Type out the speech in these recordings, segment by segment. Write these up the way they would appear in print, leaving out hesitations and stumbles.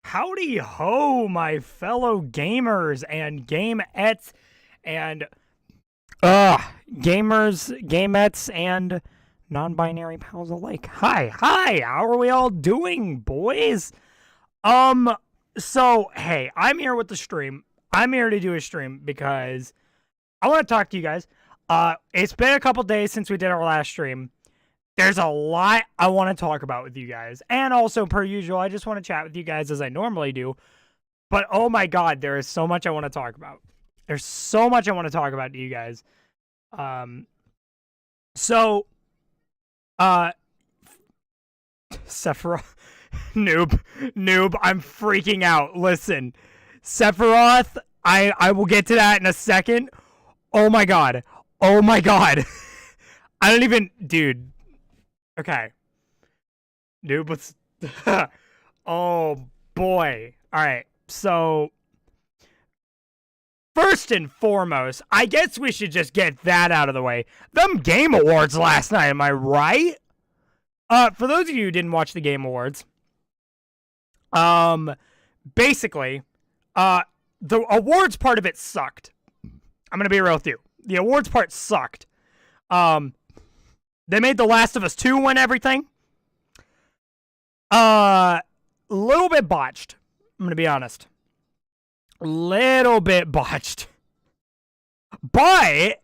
Howdy ho, my fellow gamers and gameettes and gameettes and non-binary pals alike. Hi, how are we all doing, boys? So hey, I'm here with the stream. I'm here to do a stream because I want to talk to you guys. It's been a couple days since we did our last stream. There's a lot I want to talk about with you guys. And also, per usual, I just want to chat with you guys as I normally do. But oh my god, there is so much I want to talk about. There's so much I want to talk about to you guys. Um, so, uh, Sephiroth, noob, I'm freaking out. Listen, Sephiroth, I will get to that in a second. Oh my god. I don't even, dude. Okay. Dude, what's... oh, boy. Alright, so... First and foremost, I guess we should just get that out of the way. Them Game Awards last night, am I right? For those of you who didn't watch the Game Awards, basically, the awards part of it sucked. I'm gonna be real with you. The awards part sucked. They made The Last of Us 2 win everything. Little bit botched. I'm gonna be honest. Little bit botched. But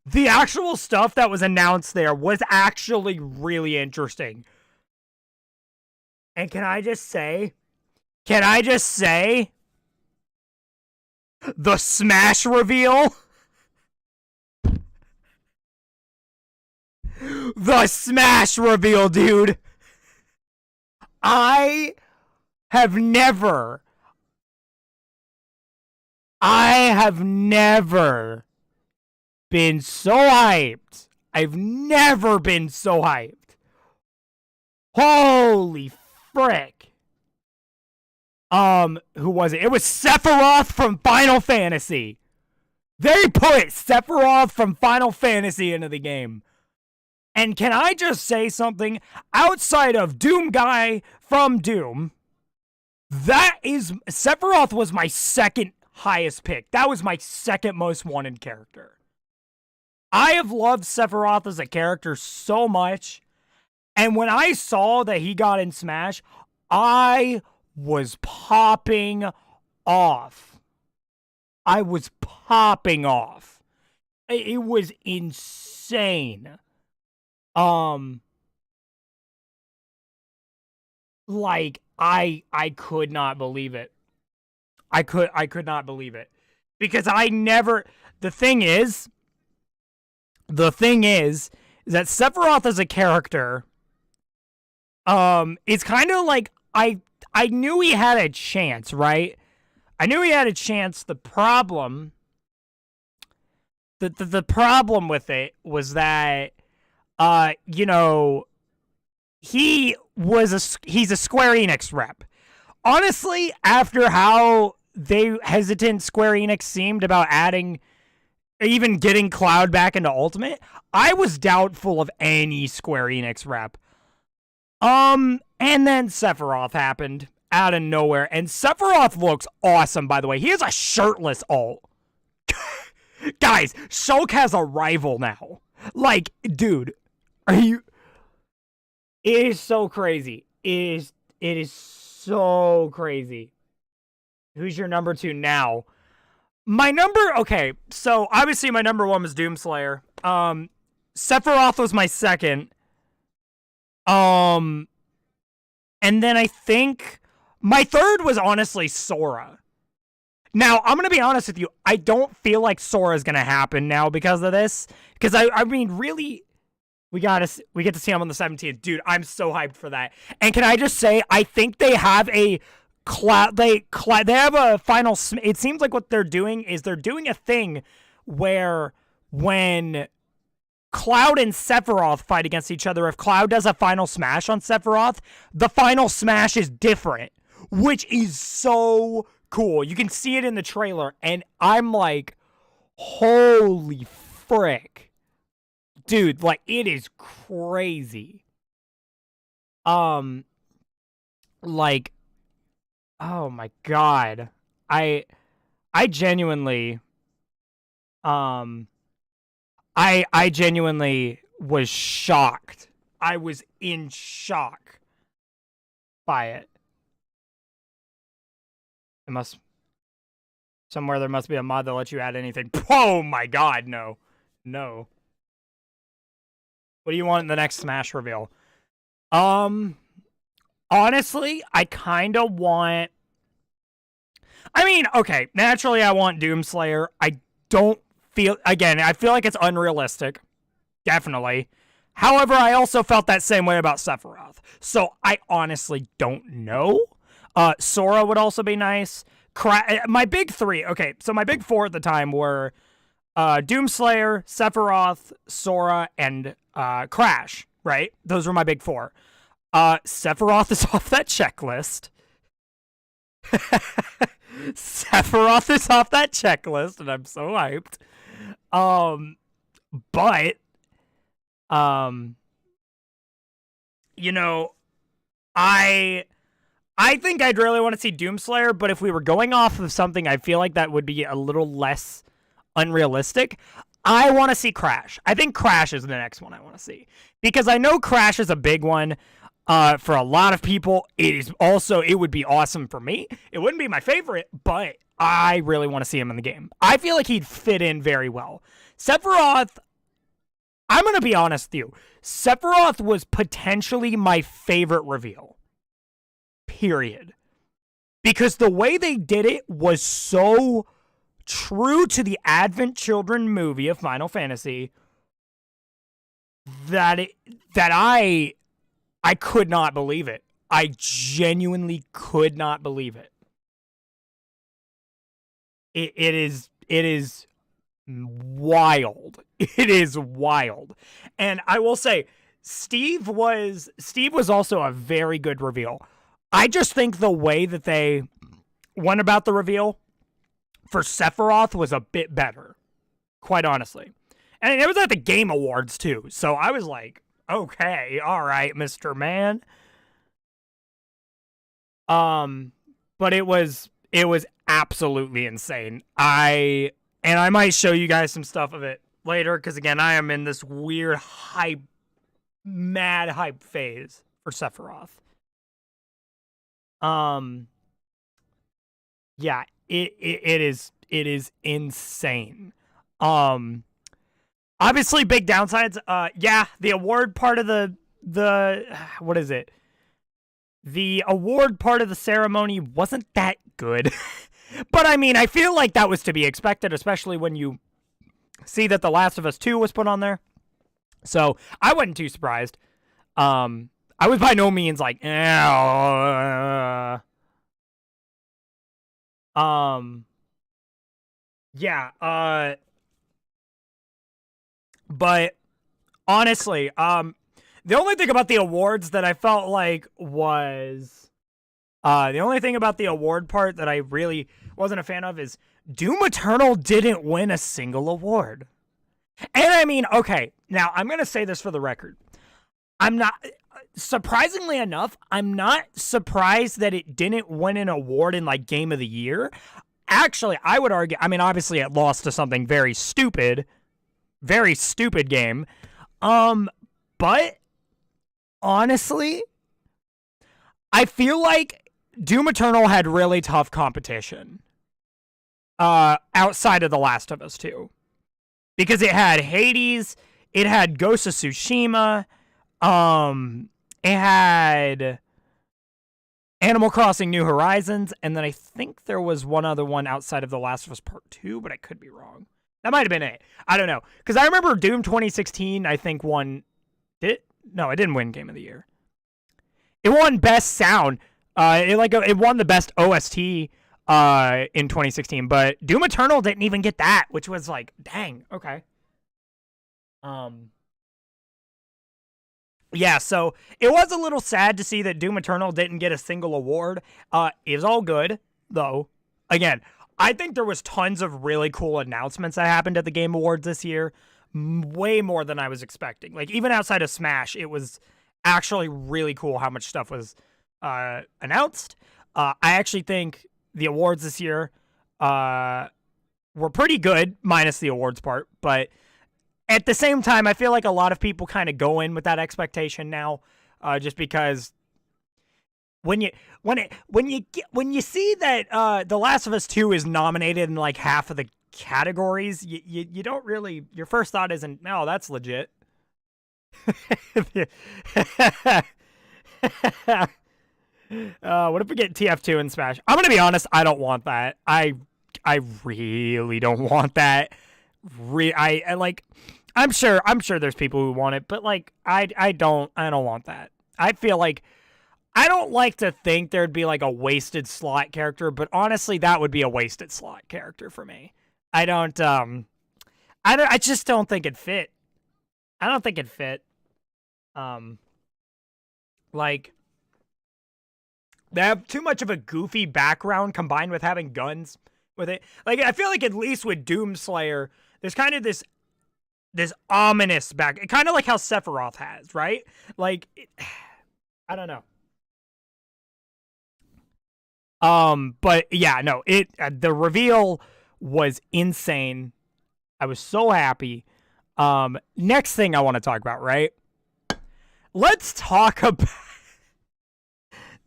the actual stuff that was announced there was actually really interesting. And can I just say, the Smash reveal? The Smash reveal, dude. I have never been so hyped. I've never been so hyped. Holy frick. Who was it? It was Severalth from Final Fantasy. They put Severalth from Final Fantasy into the game. And can I just say something? Outside of Doom Guy from Doom, Sephiroth was my second highest pick. That was my second most wanted character. I have loved Sephiroth as a character so much. And when I saw that he got in Smash, I was popping off. I was popping off. It was insane. Like I could not believe it. I could not believe it. Because the thing is that Sephiroth as a character it's kind of like I knew he had a chance, right? I knew he had a chance. The problem the problem with it was that you know, he's a Square Enix rep. Honestly, after how hesitant Square Enix seemed about adding, even getting Cloud back into Ultimate, I was doubtful of any Square Enix rep. And then Sephiroth happened out of nowhere, and Sephiroth looks awesome, by the way. He has a shirtless ult. Guys, Shulk has a rival now. Like, dude, it is so crazy. It is so crazy. Who's your number 2 now? Okay, so obviously my number 1 was Doomslayer. Sephiroth was my second. And then I think my third was honestly Sora. Now, I'm going to be honest with you. I don't feel like Sora is going to happen now because of this. Because, I mean, really, we get to see him on the 17th. Dude, I'm so hyped for that. And can I just say, I think they have a they have a final... It seems like what they're doing is they're doing a thing where when Cloud and Sephiroth fight against each other, if Cloud does a final smash on Sephiroth, the final smash is different, which is so cool. You can see it in the trailer, and I'm like, holy frick. Dude, like, it is crazy. Like, Oh my god. I genuinely um I genuinely was shocked. I was in shock by it. It must somewhere there must be a mod that lets you add anything. Oh my god, no. No. What do you want in the next Smash reveal? Honestly, I kind of want I mean, okay, naturally I want Doomslayer. I don't feel again, I feel like it's unrealistic. Definitely. However, I also felt that same way about Sephiroth. So I honestly don't know. Sora would also be nice. My big three, okay, so my big four at the time were Doomslayer, Sephiroth, Sora, and Crash, right? Those were my big four. Sephiroth is off that checklist. Sephiroth is off that checklist, and I'm so hyped. But you know, I think I'd really want to see Doomslayer, but if we were going off of something I feel like that would be a little less unrealistic, I want to see Crash. I think Crash is the next one I want to see. Because I know Crash is a big one for a lot of people. It would be awesome for me. It wouldn't be my favorite, but I really want to see him in the game. I feel like he'd fit in very well. Sephiroth, I'm going to be honest with you. Sephiroth was potentially my favorite reveal. Period. Because the way they did it was so true to the Advent Children movie of Final Fantasy that I could not believe it. I genuinely could not believe it. It is wild. It is wild. And I will say, Steve was also a very good reveal. I just think the way that they went about the reveal for Sephiroth was a bit better, quite honestly. And it was at the Game Awards, too. So I was like, okay, all right, Mr. Man. But it was absolutely insane. I might show you guys some stuff of it later, because again, I am in this weird mad hype phase for Sephiroth. Yeah, it is insane. Obviously big downsides. Yeah, the award part of the what is it? The award part of the ceremony wasn't that good. But I mean, I feel like that was to be expected, especially when you see that The Last of Us 2 was put on there. So I wasn't too surprised. I was by no means like, yeah, but honestly, the only thing about the awards that I felt like was, the only thing about the award part that I really wasn't a fan of is Doom Eternal didn't win a single award. And I mean, okay, now I'm going to say this for the record. Surprisingly enough, I'm not surprised that it didn't win an award in like Game of the Year. Actually, I would argue, I mean, obviously it lost to something very stupid game. But honestly, I feel like Doom Eternal had really tough competition outside of The Last of Us 2. Because it had Hades, it had Ghost of Tsushima, it had Animal Crossing New Horizons, and then I think there was one other one outside of The Last of Us Part 2, but I could be wrong. That might have been it. I don't know. Because I remember Doom 2016, I think, won... No, it didn't win Game of the Year. It won Best Sound. It won the Best OST in 2016, but Doom Eternal didn't even get that, which was like, dang, okay. Yeah, so it was a little sad to see that Doom Eternal didn't get a single award. It was all good, though. Again, I think there was tons of really cool announcements that happened at the Game Awards this year. Way more than I was expecting. Like, even outside of Smash, it was actually really cool how much stuff was announced. I actually think the awards this year were pretty good, minus the awards part. But at the same time, I feel like a lot of people kind of go in with that expectation now, just because when you see that The Last of Us 2 is nominated in like half of the categories, you don't really, your first thought isn't, no, that's legit. What if we get TF2 and Smash? I'm gonna be honest, I don't want that. I really don't want that. I like. I'm sure there's people who want it, but like I don't want that. I feel like I don't like to think there'd be like a wasted slot character, but honestly, that would be a wasted slot character for me. I just don't think it'd fit. I don't think it'd fit. Like, they have too much of a goofy background combined with having guns with it. Like, I feel like at least with Doomslayer, there's kind of this ominous back, kind of like how Severalth has, right? Like, I don't know. But yeah, no, the reveal was insane. I was so happy. Next thing I want to talk about, right? Let's talk about.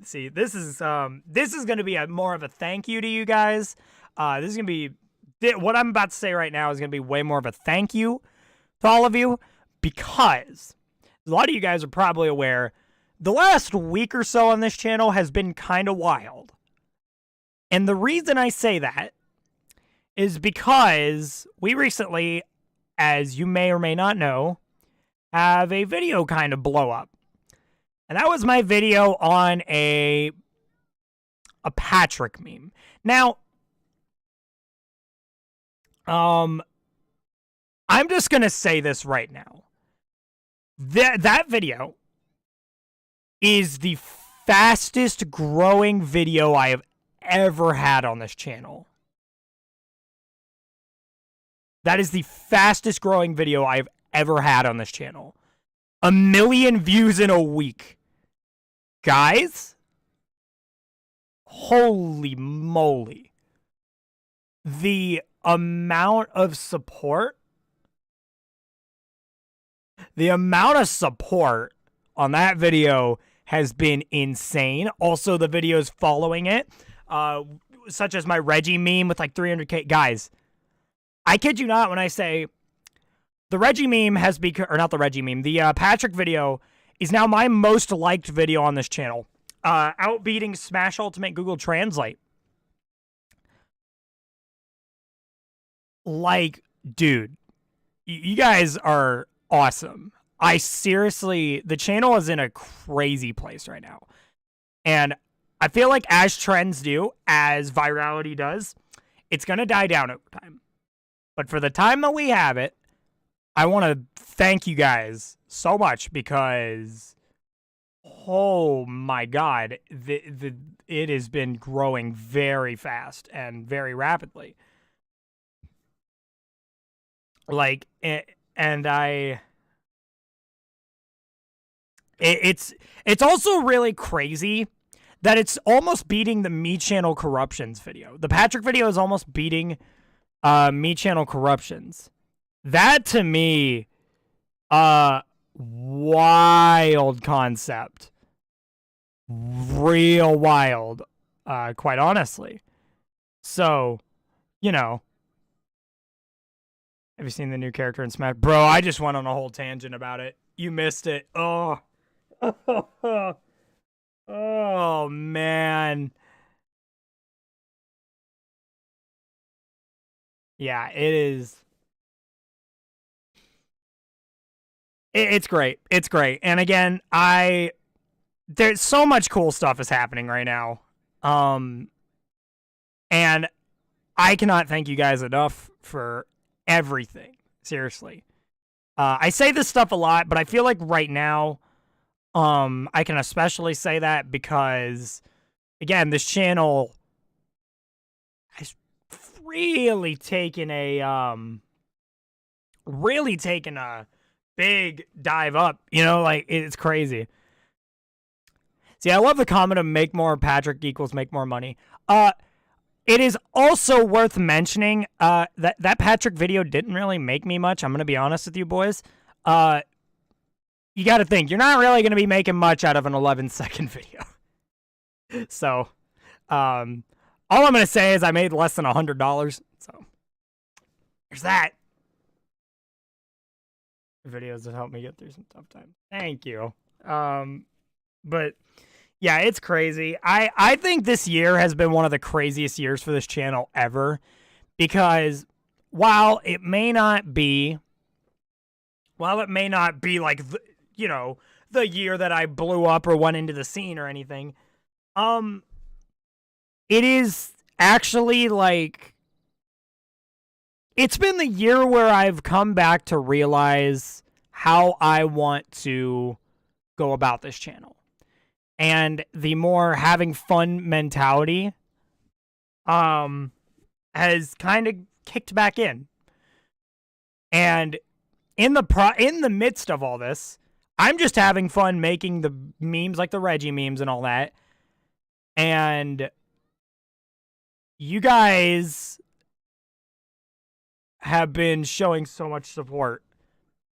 See, this is going to be more of a thank you to you guys. This is going to be what I'm about to say right now is going to be way more of a thank you to all of you, because a lot of you guys are probably aware the last week or so on this channel has been kind of wild. And the reason I say that is because we recently, as you may or may not know, have a video kind of blow up. And that was my video on a Patrick meme. Now, I'm just going to say this right now. That video is the fastest growing video I have ever had on this channel. That is the fastest growing video I've ever had on this channel. 1 million views in a week. Guys, holy moly. The amount of support on that video has been insane. Also, the videos following it, such as my Reggie meme with like 300K. Guys, I kid you not when I say the Reggie meme has become, or not the Reggie meme, the Patrick video is now my most liked video on this channel, outbeating Smash Ultimate Google Translate. Like, dude, you guys are awesome. I seriously, the channel is in a crazy place right now. And I feel like as trends do, as virality does, it's going to die down over time. But for the time that we have it, I want to thank you guys so much, because oh my God, it has been growing very fast and very rapidly. Like, and it's also really crazy that it's almost beating the Me Channel Corruptions video. The Patrick video is almost beating Me Channel Corruptions. That to me, wild concept. Real wild, quite honestly. So, you know. Have you seen the new character in Smash? Bro, I just went on a whole tangent about it. You missed it. Oh. Oh, man. Yeah, it is. It's great. It's great. And again, there's so much cool stuff is happening right now. And I cannot thank you guys enough for everything. Seriously. I say this stuff a lot, but I feel like right now, I can especially say that because, again, this channel has really taken a big dive up. You know, like, it's crazy. See, I love the comment of make more Patrick equals make more money. It is also worth mentioning that Patrick video didn't really make me much. I'm going to be honest with you boys. You got to think, you're not really going to be making much out of an 11-second video. So, all I'm going to say is I made less than $100. So, there's that. Videos that help me get through some tough times. Thank you. But yeah, it's crazy. I think this year has been one of the craziest years for this channel ever, because while it may not be like the year that I blew up or went into the scene or anything, it is actually like, it's been the year where I've come back to realize how I want to go about this channel. And the more having fun mentality has kind of kicked back in. And in the midst of all this, I'm just having fun making the memes, like the Reggie memes and all that. And you guys have been showing so much support.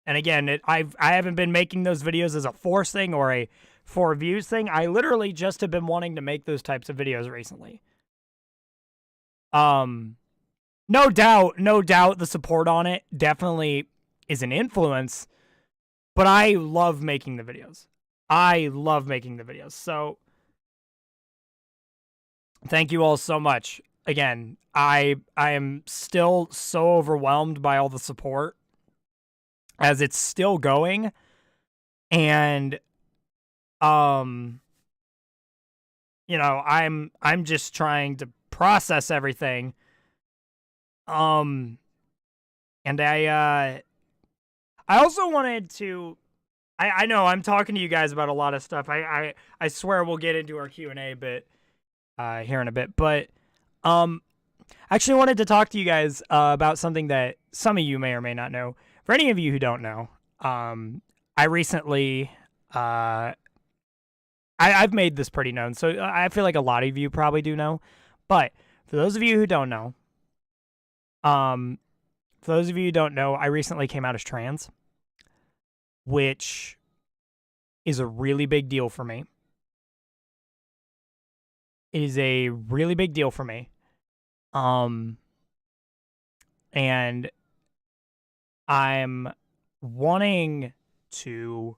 And again, I haven't been making those videos as a force thing or a for views thing. I literally just have been wanting to make those types of videos recently. No doubt the support on it definitely is an influence, but I love making the videos. So thank you all so much. Again, I am still so overwhelmed by all the support as it's still going. And I'm just trying to process everything. And I also wanted to, I know I'm talking to you guys about a lot of stuff. I swear we'll get into our Q&A bit here in a bit, but I actually wanted to talk to you guys about something that some of you may or may not know. For any of you who don't know, I recently I've made this pretty known, so I feel like a lot of you probably do know. But for those of you who don't know, I recently came out as trans, which is a really big deal for me. It is a really big deal for me. And I'm wanting to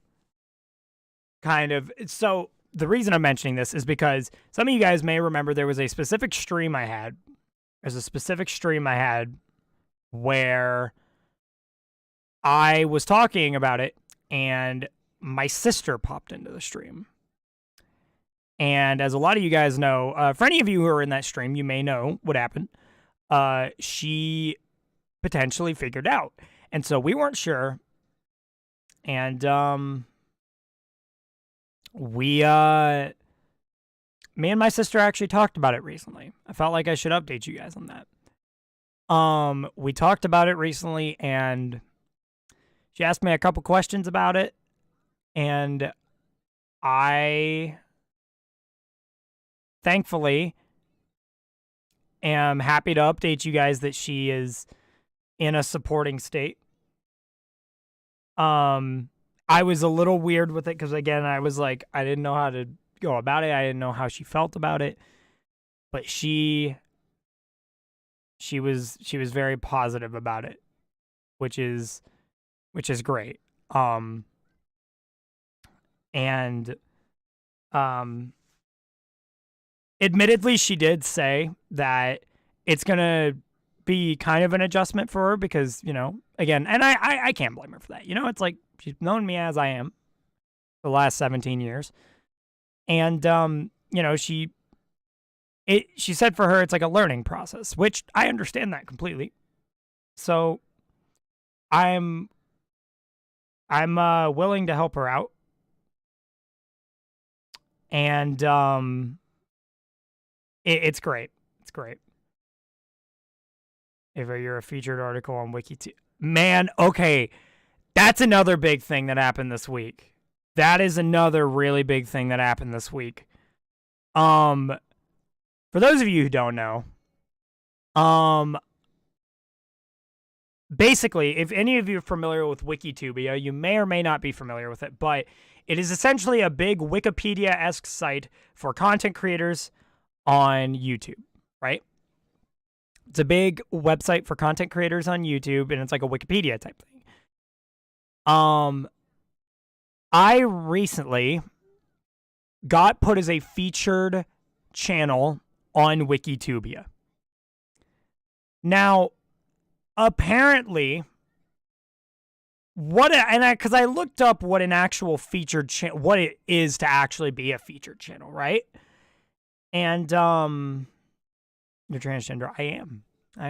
kind of, so the reason I'm mentioning this is because some of you guys may remember there was a specific stream I had. There's a specific stream I had where I was talking about it and my sister popped into the stream. And as a lot of you guys know, for any of you who are in that stream, you may know what happened. She potentially figured out. And so we weren't sure. And me and my sister actually talked about it recently. I felt like I should update you guys on that. We talked about it recently, and she asked me a couple questions about it, and I thankfully am happy to update you guys that she is in a supporting state. I was a little weird with it because, again, I was like, I didn't know how to go about it. I didn't know how she felt about it, but she was very positive about it, which is great. Admittedly, she did say that it's gonna be kind of an adjustment for her because, again, and I can't blame her for that. It's like she's known me as I am the last 17 years. And, she said for her, it's like a learning process, which I understand that completely. So I'm willing to help her out. And, it's great. It's great. If you're a featured article on Wiki, man, okay. That's another big thing that happened this week. That is another really big thing that happened this week. For those of you who don't know, basically, if any of you are familiar with Wikitubia, you may or may not be familiar with it, but it is essentially a big Wikipedia-esque site for content creators on YouTube, right? It's a big website for content creators on YouTube, and it's like a Wikipedia type thing. I recently got put as a featured channel on Wikitubia. Now, apparently, because I looked up what an actual featured channel, what it is to actually be a featured channel, right? And you're transgender. I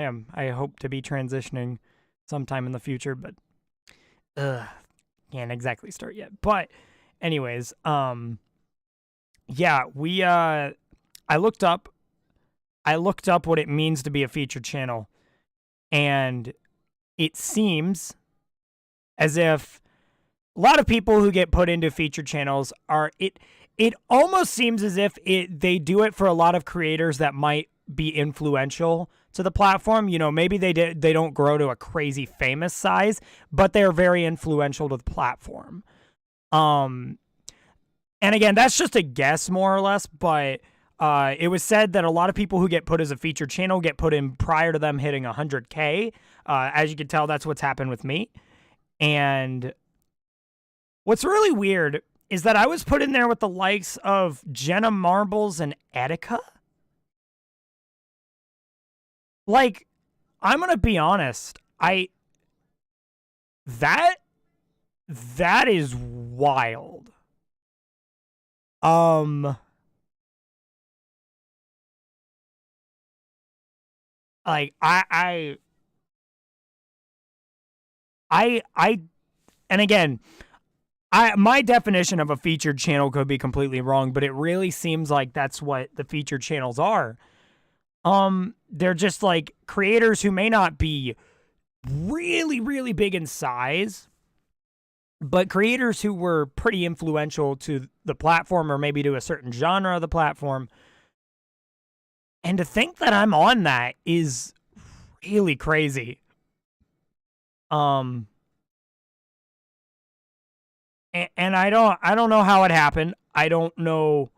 am. I hope to be transitioning sometime in the future, but can't exactly start yet. But anyways, yeah, I looked up what it means to be a featured channel, and it seems as if a lot of people who get put into featured channels it almost seems as if they do it for a lot of creators that might be influential to the platform. You know, maybe they don't grow to a crazy famous size, but they're very influential to the platform. And again, that's just a guess more or less, but it was said that a lot of people who get put as a featured channel get put in prior to them hitting 100K. As you can tell, that's what's happened with me. And what's really weird is that I was put in there with the likes of Jenna Marbles and Etika. Like, I'm going to be honest. That is wild. Like, and again, my definition of a featured channel could be completely wrong, but it really seems like that's what the featured channels are. They're just like creators who may not be really, really big in size, but creators who were pretty influential to the platform or maybe to a certain genre of the platform. And to think that I'm on that is really crazy. And I don't know how it happened. I don't know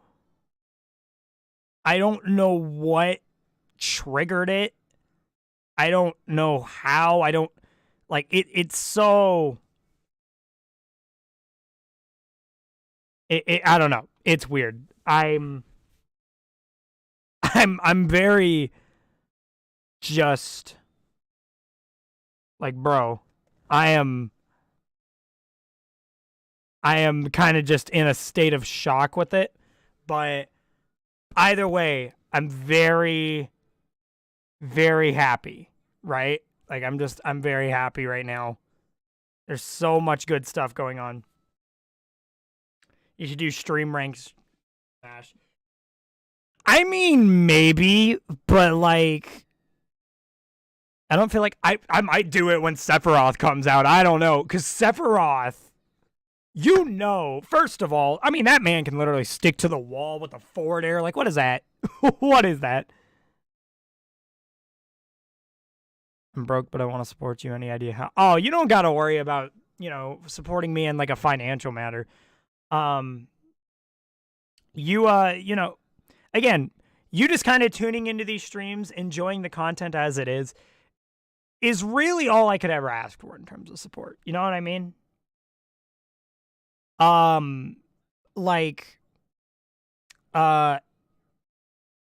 what triggered it. I don't know how. I don't like it. It's so. I don't know. It's weird. I'm very just like, bro, I am kind of just in a state of shock with it, but either way, I'm very, very happy, right? Like, I'm very happy right now. There's so much good stuff going on. You should do stream ranks. I mean, maybe, but like, I don't feel like I might do it when Severalth comes out. I don't know, because Severalth, you know, first of all, I mean, that man can literally stick to the wall with a forward air. Like, what is that? What is that? I'm broke, but I want to support you. Any idea how? Oh, you don't got to worry about, supporting me in like a financial matter. You know, again, you just kind of tuning into these streams, enjoying the content as it is really all I could ever ask for in terms of support. You know what I mean?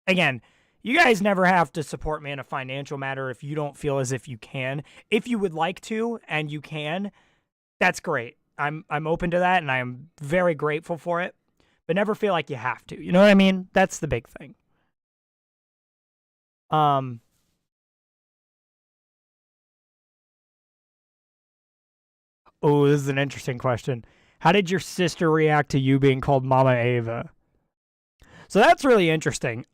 Again, you guys never have to support me in a financial matter if you don't feel as if you can. If you would like to and you can, that's great. I'm open to that and I'm very grateful for it. But never feel like you have to. You know what I mean? That's the big thing. Oh, this is an interesting question. How did your sister react to you being called Mama Ava? So that's really interesting.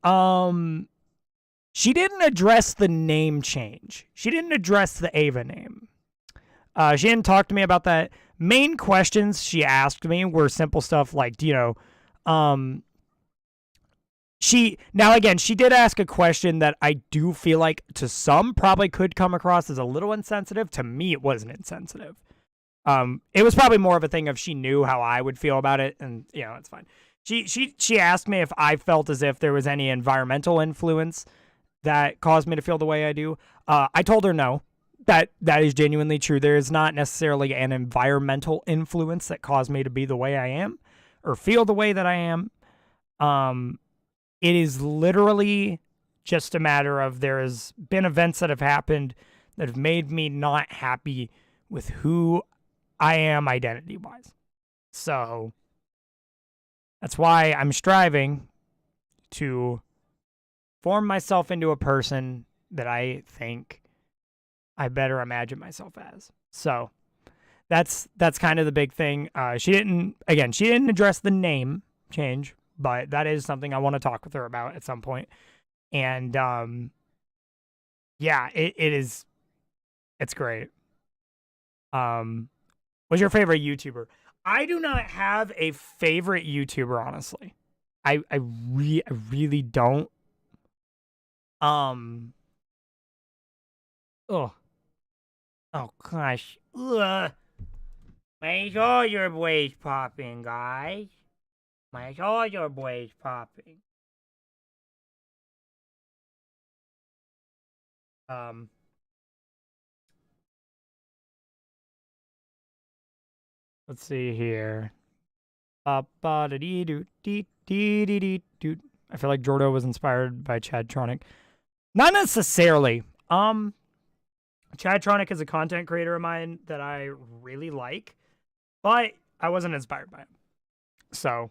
She didn't address the name change. She didn't address the Ava name. She didn't talk to me about that. Main questions she asked me were simple stuff like, she did ask a question that I do feel like to some probably could come across as a little insensitive. To me, it wasn't insensitive. It was probably more of a thing of she knew how I would feel about it, and it's fine. She asked me if I felt as if there was any environmental influence that caused me to feel the way I do. I told her no. That is genuinely true. There is not necessarily an environmental influence that caused me to be the way I am or feel the way that I am. It is literally just a matter of there has been events that have happened that have made me not happy with who I am identity-wise. So that's why I'm striving to form myself into a person that I think I better imagine myself as. So that's kind of the big thing. She didn't address the name change, but that is something I want to talk with her about at some point. And it's great. What's your favorite YouTuber? I do not have a favorite YouTuber, honestly. I really don't. Oh gosh. Ugh. My shoulder blades popping, guys. My shoulder blades popping. Let's see here. I feel like Jordo was inspired by Chadtronic. Not necessarily. Chadtronic is a content creator of mine that I really like, but I wasn't inspired by him. So,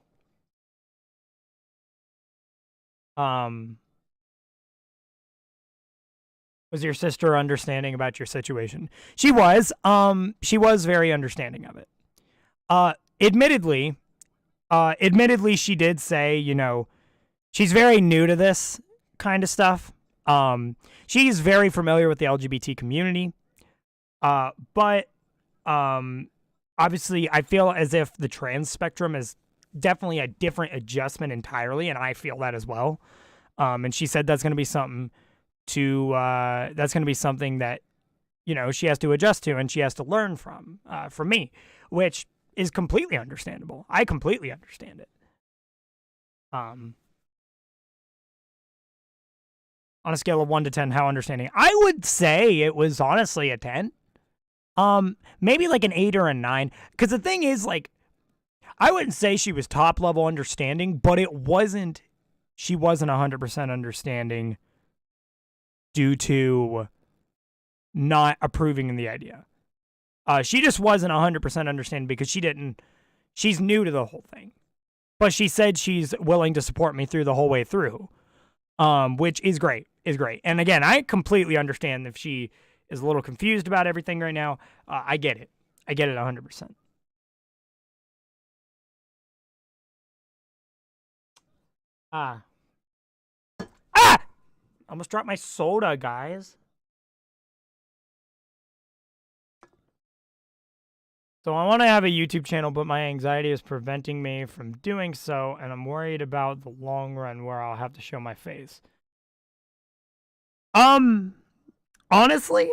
was your sister understanding about your situation? She was very understanding of it. Admittedly, she did say, she's very new to this kind of stuff. She's very familiar with the LGBT community. But obviously I feel as if the trans spectrum is definitely a different adjustment entirely, and I feel that as well. And she said that's going to be something that, she has to adjust to and she has to learn from me, which is completely understandable. I completely understand it. On a scale of 1 to 10, how understanding? I would say it was honestly a 10. Maybe like an 8 or a 9. Because the thing is, like, I wouldn't say she was top level understanding, but she wasn't 100% understanding due to not approving the idea. She just wasn't 100% understanding because she's new to the whole thing. But she said she's willing to support me through the whole way through. Which is great. And again, I completely understand if she is a little confused about everything right now. I get it. 100%. Almost dropped my soda, guys. So I want to have a YouTube channel, but my anxiety is preventing me from doing so, and I'm worried about the long run where I'll have to show my face. Honestly,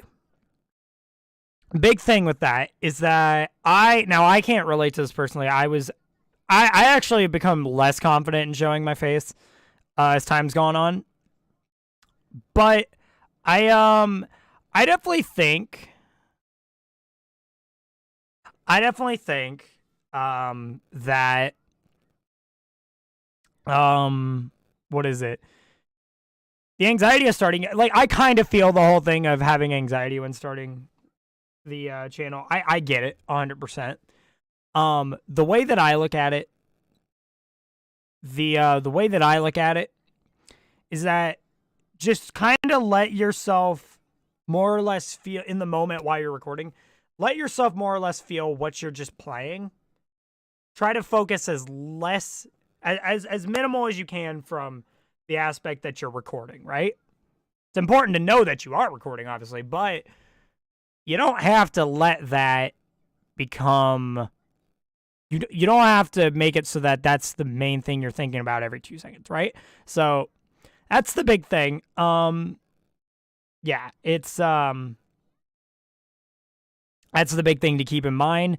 big thing with that is that I can't relate to this personally. I actually have become less confident in showing my face as time's gone on. But I definitely think that what is it? The anxiety is starting. Like, I kind of feel the whole thing of having anxiety when starting the channel. I get it 100%. The way that I look at it, is that just kind of let yourself more or less feel in the moment while you're recording. Let yourself more or less feel what you're just playing. Try to focus as minimal as you can from the aspect that you're recording, right? It's important to know that you are recording, obviously, but you don't have to let that become. You don't have to make it so that that's the main thing you're thinking about every 2 seconds, right? So that's the big thing. Yeah, it's that's the big thing to keep in mind.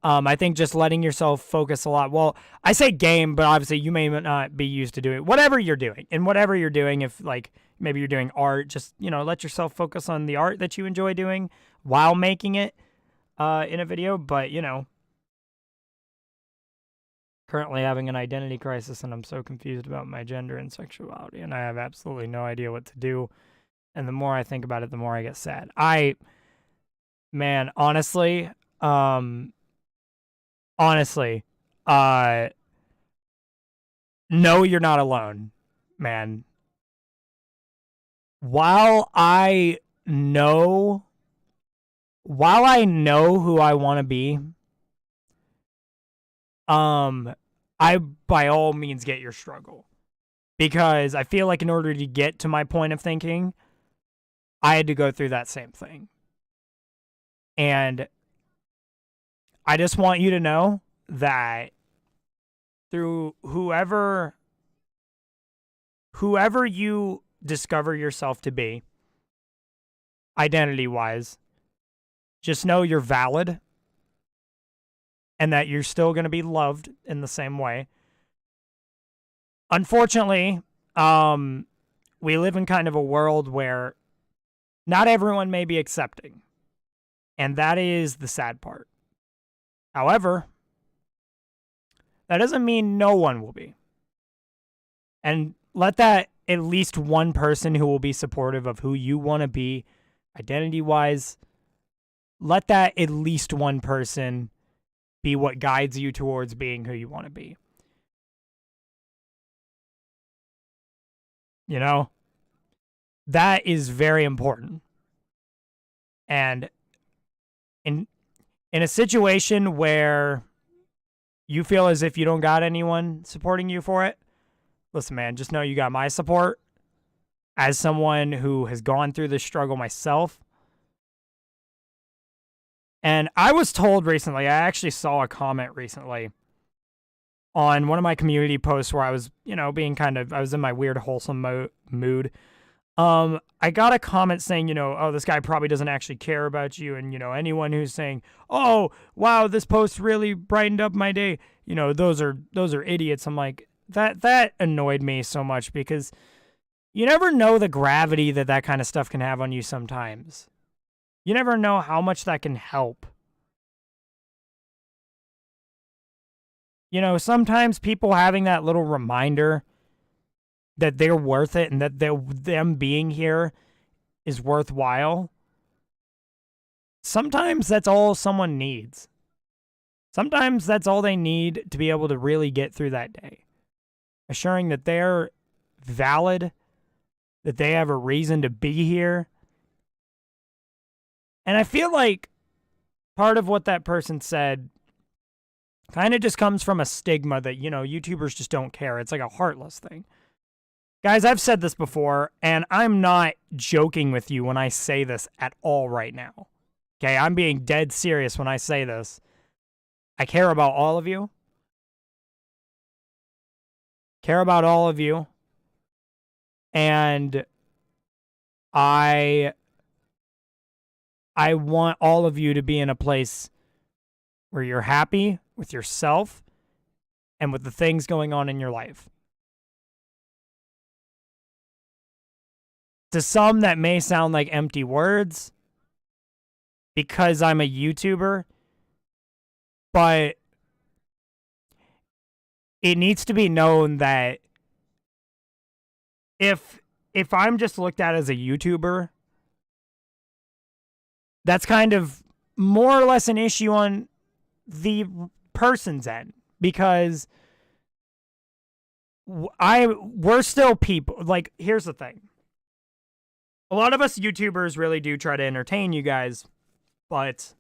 I think just letting yourself focus a lot. Well, I say game, but obviously you may not be used to doing whatever you're doing. And whatever you're doing, if like maybe you're doing art, just, let yourself focus on the art that you enjoy doing while making it in a video. But, currently having an identity crisis and I'm so confused about my gender and sexuality and I have absolutely no idea what to do. And the more I think about it, the more I get sad. Man, honestly, no, you're not alone, man. While I know who I want to be, I by all means get your struggle, because I feel like in order to get to my point of thinking, I had to go through that same thing. And I just want you to know that through whoever you discover yourself to be, identity-wise, just know you're valid and that you're still going to be loved in the same way. Unfortunately, we live in kind of a world where not everyone may be accepting, and that is the sad part. However, that doesn't mean no one will be. And let that at least one person who will be supportive of who you want to be, identity-wise, let that at least one person be what guides you towards being who you want to be. That is very important. And in a situation where you feel as if you don't got anyone supporting you for it, listen, man, just know you got my support. As someone who has gone through this struggle myself. And I was told recently, I actually saw a comment recently on one of my community posts where I was, being I was in my weird wholesome mood. I got a comment saying, oh, this guy probably doesn't actually care about you. And, anyone who's saying, oh, wow, this post really brightened up my day, those are idiots. I'm like, that annoyed me so much, because you never know the gravity that kind of stuff can have on you sometimes. You never know how much that can help. Sometimes people having that little reminder that they're worth it and that them being here is worthwhile, sometimes that's all someone needs. Sometimes that's all they need to be able to really get through that day. Assuring that they're valid, that they have a reason to be here. And I feel like part of what that person said kind of just comes from a stigma that, YouTubers just don't care. It's like a heartless thing. Guys, I've said this before, and I'm not joking with you when I say this at all right now. Okay, I'm being dead serious when I say this. I care about all of you. Care about all of you. And I want all of you to be in a place where you're happy with yourself and with the things going on in your life. To some, that may sound like empty words because I'm a YouTuber, but it needs to be known that if I'm just looked at as a YouTuber, that's kind of more or less an issue on the person's end, because we're still people. Like, here's the thing. A lot of us YouTubers really do try to entertain you guys, but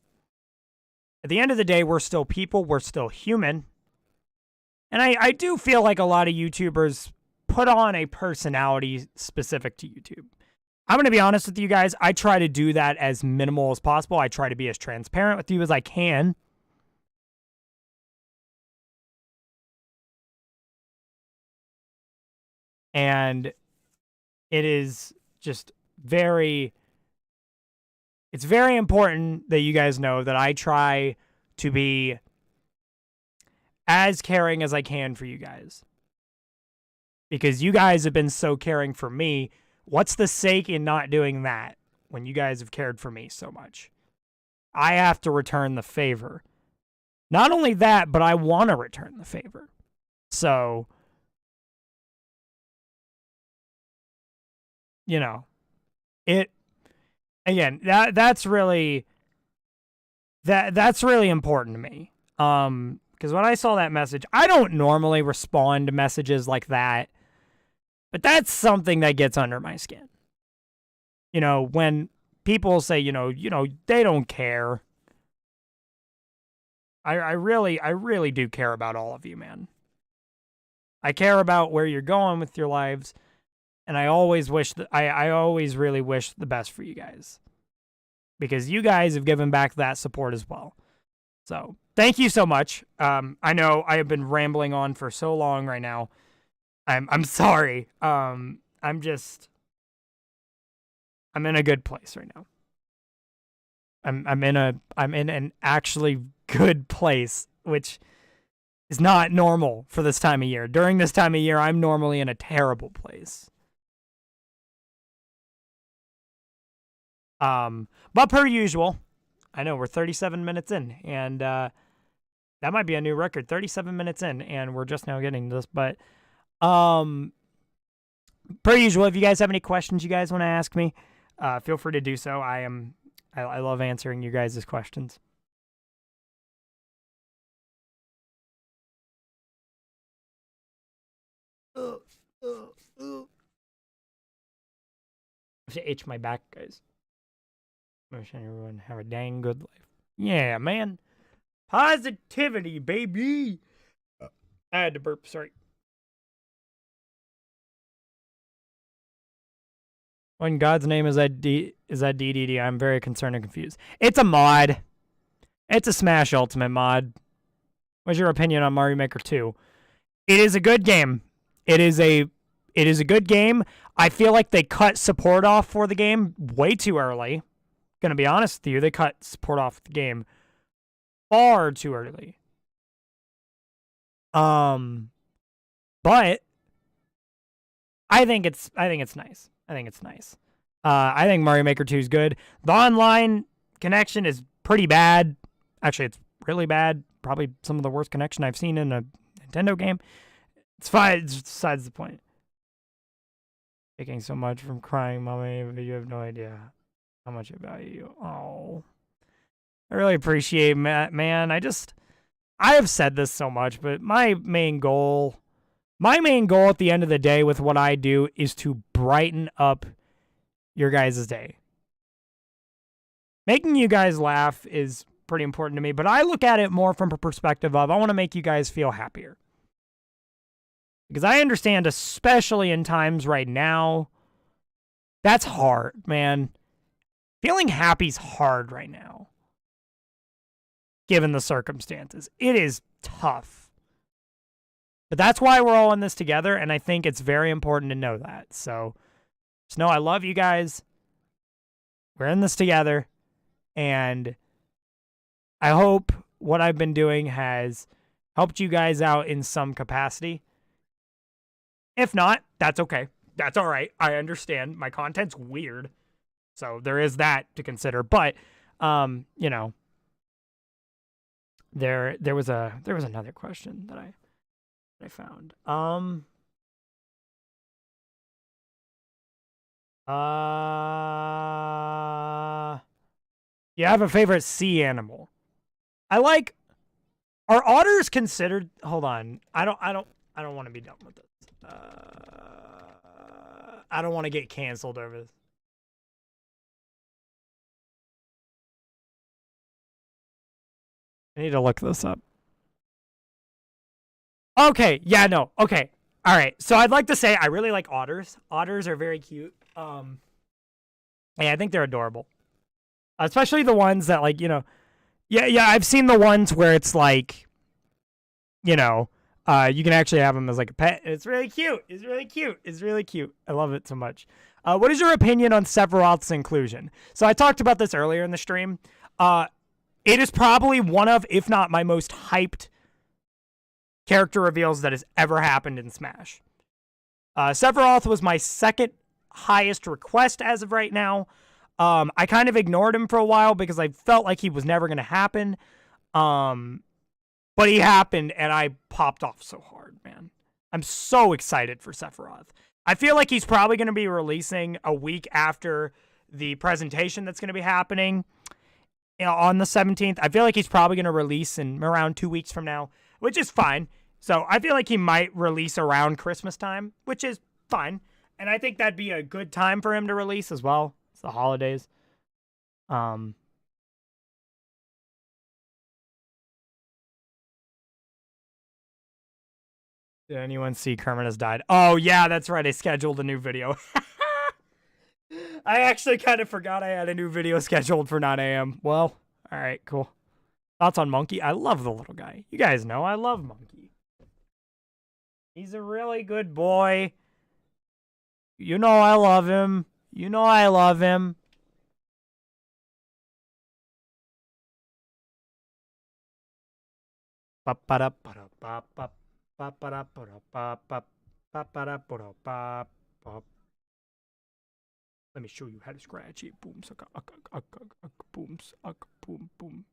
at the end of the day, we're still people, we're still human. And I do feel like a lot of YouTubers put on a personality specific to YouTube. I'm going to be honest with you guys. I try to do that as minimal as possible. I try to be as transparent with you as I can. And it is just it's very important that you guys know that I try to be as caring as I can for you guys. Because you guys have been so caring for me. What's the sake in not doing that when you guys have cared for me so much? I have to return the favor. Not only that, but I want to return the favor. So, you know, that's really important to me. Because when I saw that message, I don't normally respond to messages like that, but that's something that gets under my skin. When people say, they don't care. I really do care about all of you, man. I care about where you're going with your lives, and I always really wish the best for you guys. Because you guys have given back that support as well. So, thank you so much. I know I have been rambling on for so long right now. I'm sorry. I'm in a good place right now. I'm in an actually good place, which is not normal for this time of year. During this time of year, I'm normally in a terrible place. But per usual, I know we're 37 minutes in, and that might be a new record. 37 minutes in, and we're just now getting this. But per usual, if you guys have any questions you guys want to ask me, feel free to do so. I love answering you guys' questions. I have to itch my back, guys. Wish everyone have a dang good life. Yeah, man. Positivity, baby. I had to burp, sorry. What in God's name is that DDD? I'm very concerned and confused. It's a mod. It's a Smash Ultimate mod. What's your opinion on Mario Maker 2? It is a good game. It is a good game. I feel like they cut support off for the game way too early. Gonna be honest with you, they cut support off the game far too early. But I think it's nice. I think it's nice. I think Mario Maker 2 is good. The online connection is pretty bad. Actually, it's really bad. Probably some of the worst connection I've seen in a Nintendo game. It's fine. It's besides the point. Taking so much from crying, mommy, but you have no idea how much I value you. Oh, I really appreciate it, man. I have said this so much, but my main goal at the end of the day with what I do is to brighten up your guys' day. Making you guys laugh is pretty important to me, but I look at it more from a perspective of I want to make you guys feel happier. Because I understand, especially in times right now, that's hard, man. Feeling happy's hard right now, given the circumstances. It is tough. But that's why we're all in this together, and I think it's very important to know that. So, just know I love you guys. We're in this together, and I hope what I've been doing has helped you guys out in some capacity. If not, that's okay. That's all right. I understand. My content's weird. So there is that to consider. But there was another question that I found. You have a favorite sea animal? Are otters considered? Hold on. I don't want to be done with this. I don't want to get canceled over this. I need to look this up. Okay, yeah, no. Okay. All right. So I'd like to say I really like otters. Otters are very cute. Hey, I think they're adorable. Especially the ones that, like, you know, yeah, I've seen the ones where it's like, you know, you can actually have them as like a pet. It's really cute. It's really cute. It's really cute. I love it so much. What is your opinion on Severalth's inclusion? So I talked about this earlier in the stream. It is probably one of, if not my most hyped character reveals that has ever happened in Smash. Severalth was my second highest request as of right now. I kind of ignored him for a while because I felt like he was never going to happen. But he happened, and I popped off so hard, man. I'm so excited for Severalth. I feel like he's probably going to be releasing a week after the presentation that's going to be happening on the 17th. I feel like he's probably going to release in around 2 weeks from now, which is fine. So I feel like he might release around Christmas time, which is fine. And I think that'd be a good time for him to release as well. It's the holidays. Did anyone see Kermit has died? Oh, yeah, that's right. I scheduled a new video. I actually kind of forgot I had a new video scheduled for 9 a.m. Well, all right, cool. Thoughts on Monkey? I love the little guy. You guys know I love Monkey. He's a really good boy. You know I love him. You know I love him. Ba-ba-da-ba-da-ba-ba. Let me show you how to scratch it. Boom, suck, boom, suck, boom, boom.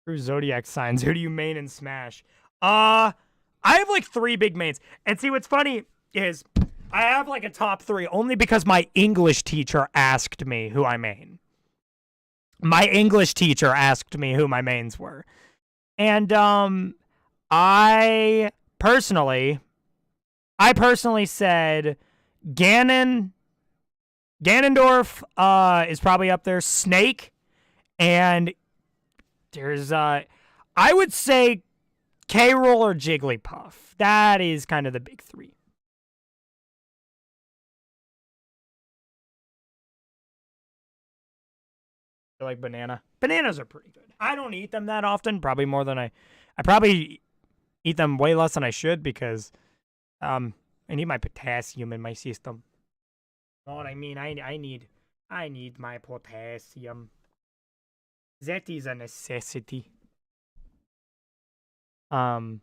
Through zodiac signs. Who do you main in Smash? I have like 3 big mains. And see, what's funny is I have like a top 3 only because my English teacher asked me who I main. My English teacher asked me who my mains were. And I personally said Ganondorf is probably up there. Snake, and there's I would say K-Rool or Jigglypuff. That is kind of the big 3. I like banana. Bananas are pretty good. I don't eat them that often. Probably more than I probably eat them way less than I should because I need my potassium in my system. You know what I mean? I need my potassium. That is a necessity. You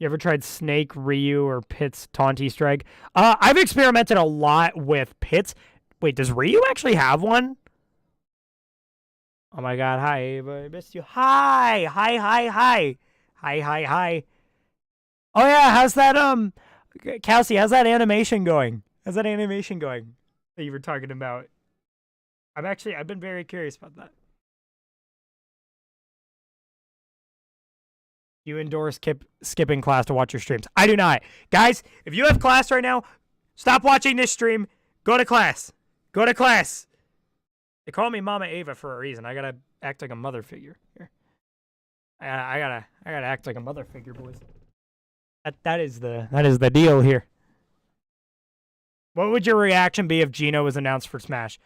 ever tried Snake, Ryu, or Pit's Taunty Strike? I've experimented a lot with Pit's. Wait, does Ryu actually have one? Oh my god, hi, Ava, I missed you. Hi. Oh yeah, how's that, Kelsey, how's that animation going? How's that animation going that you were talking about? I've been very curious about that. You endorse skipping class to watch your streams. I do not. Guys, if you have class right now, stop watching this stream. Go to class. Go to class. They call me Mama Ava for a reason. I gotta act like a mother figure here. I gotta act like a mother figure, boys. That is the deal here. What would your reaction be if Gino was announced for Smash?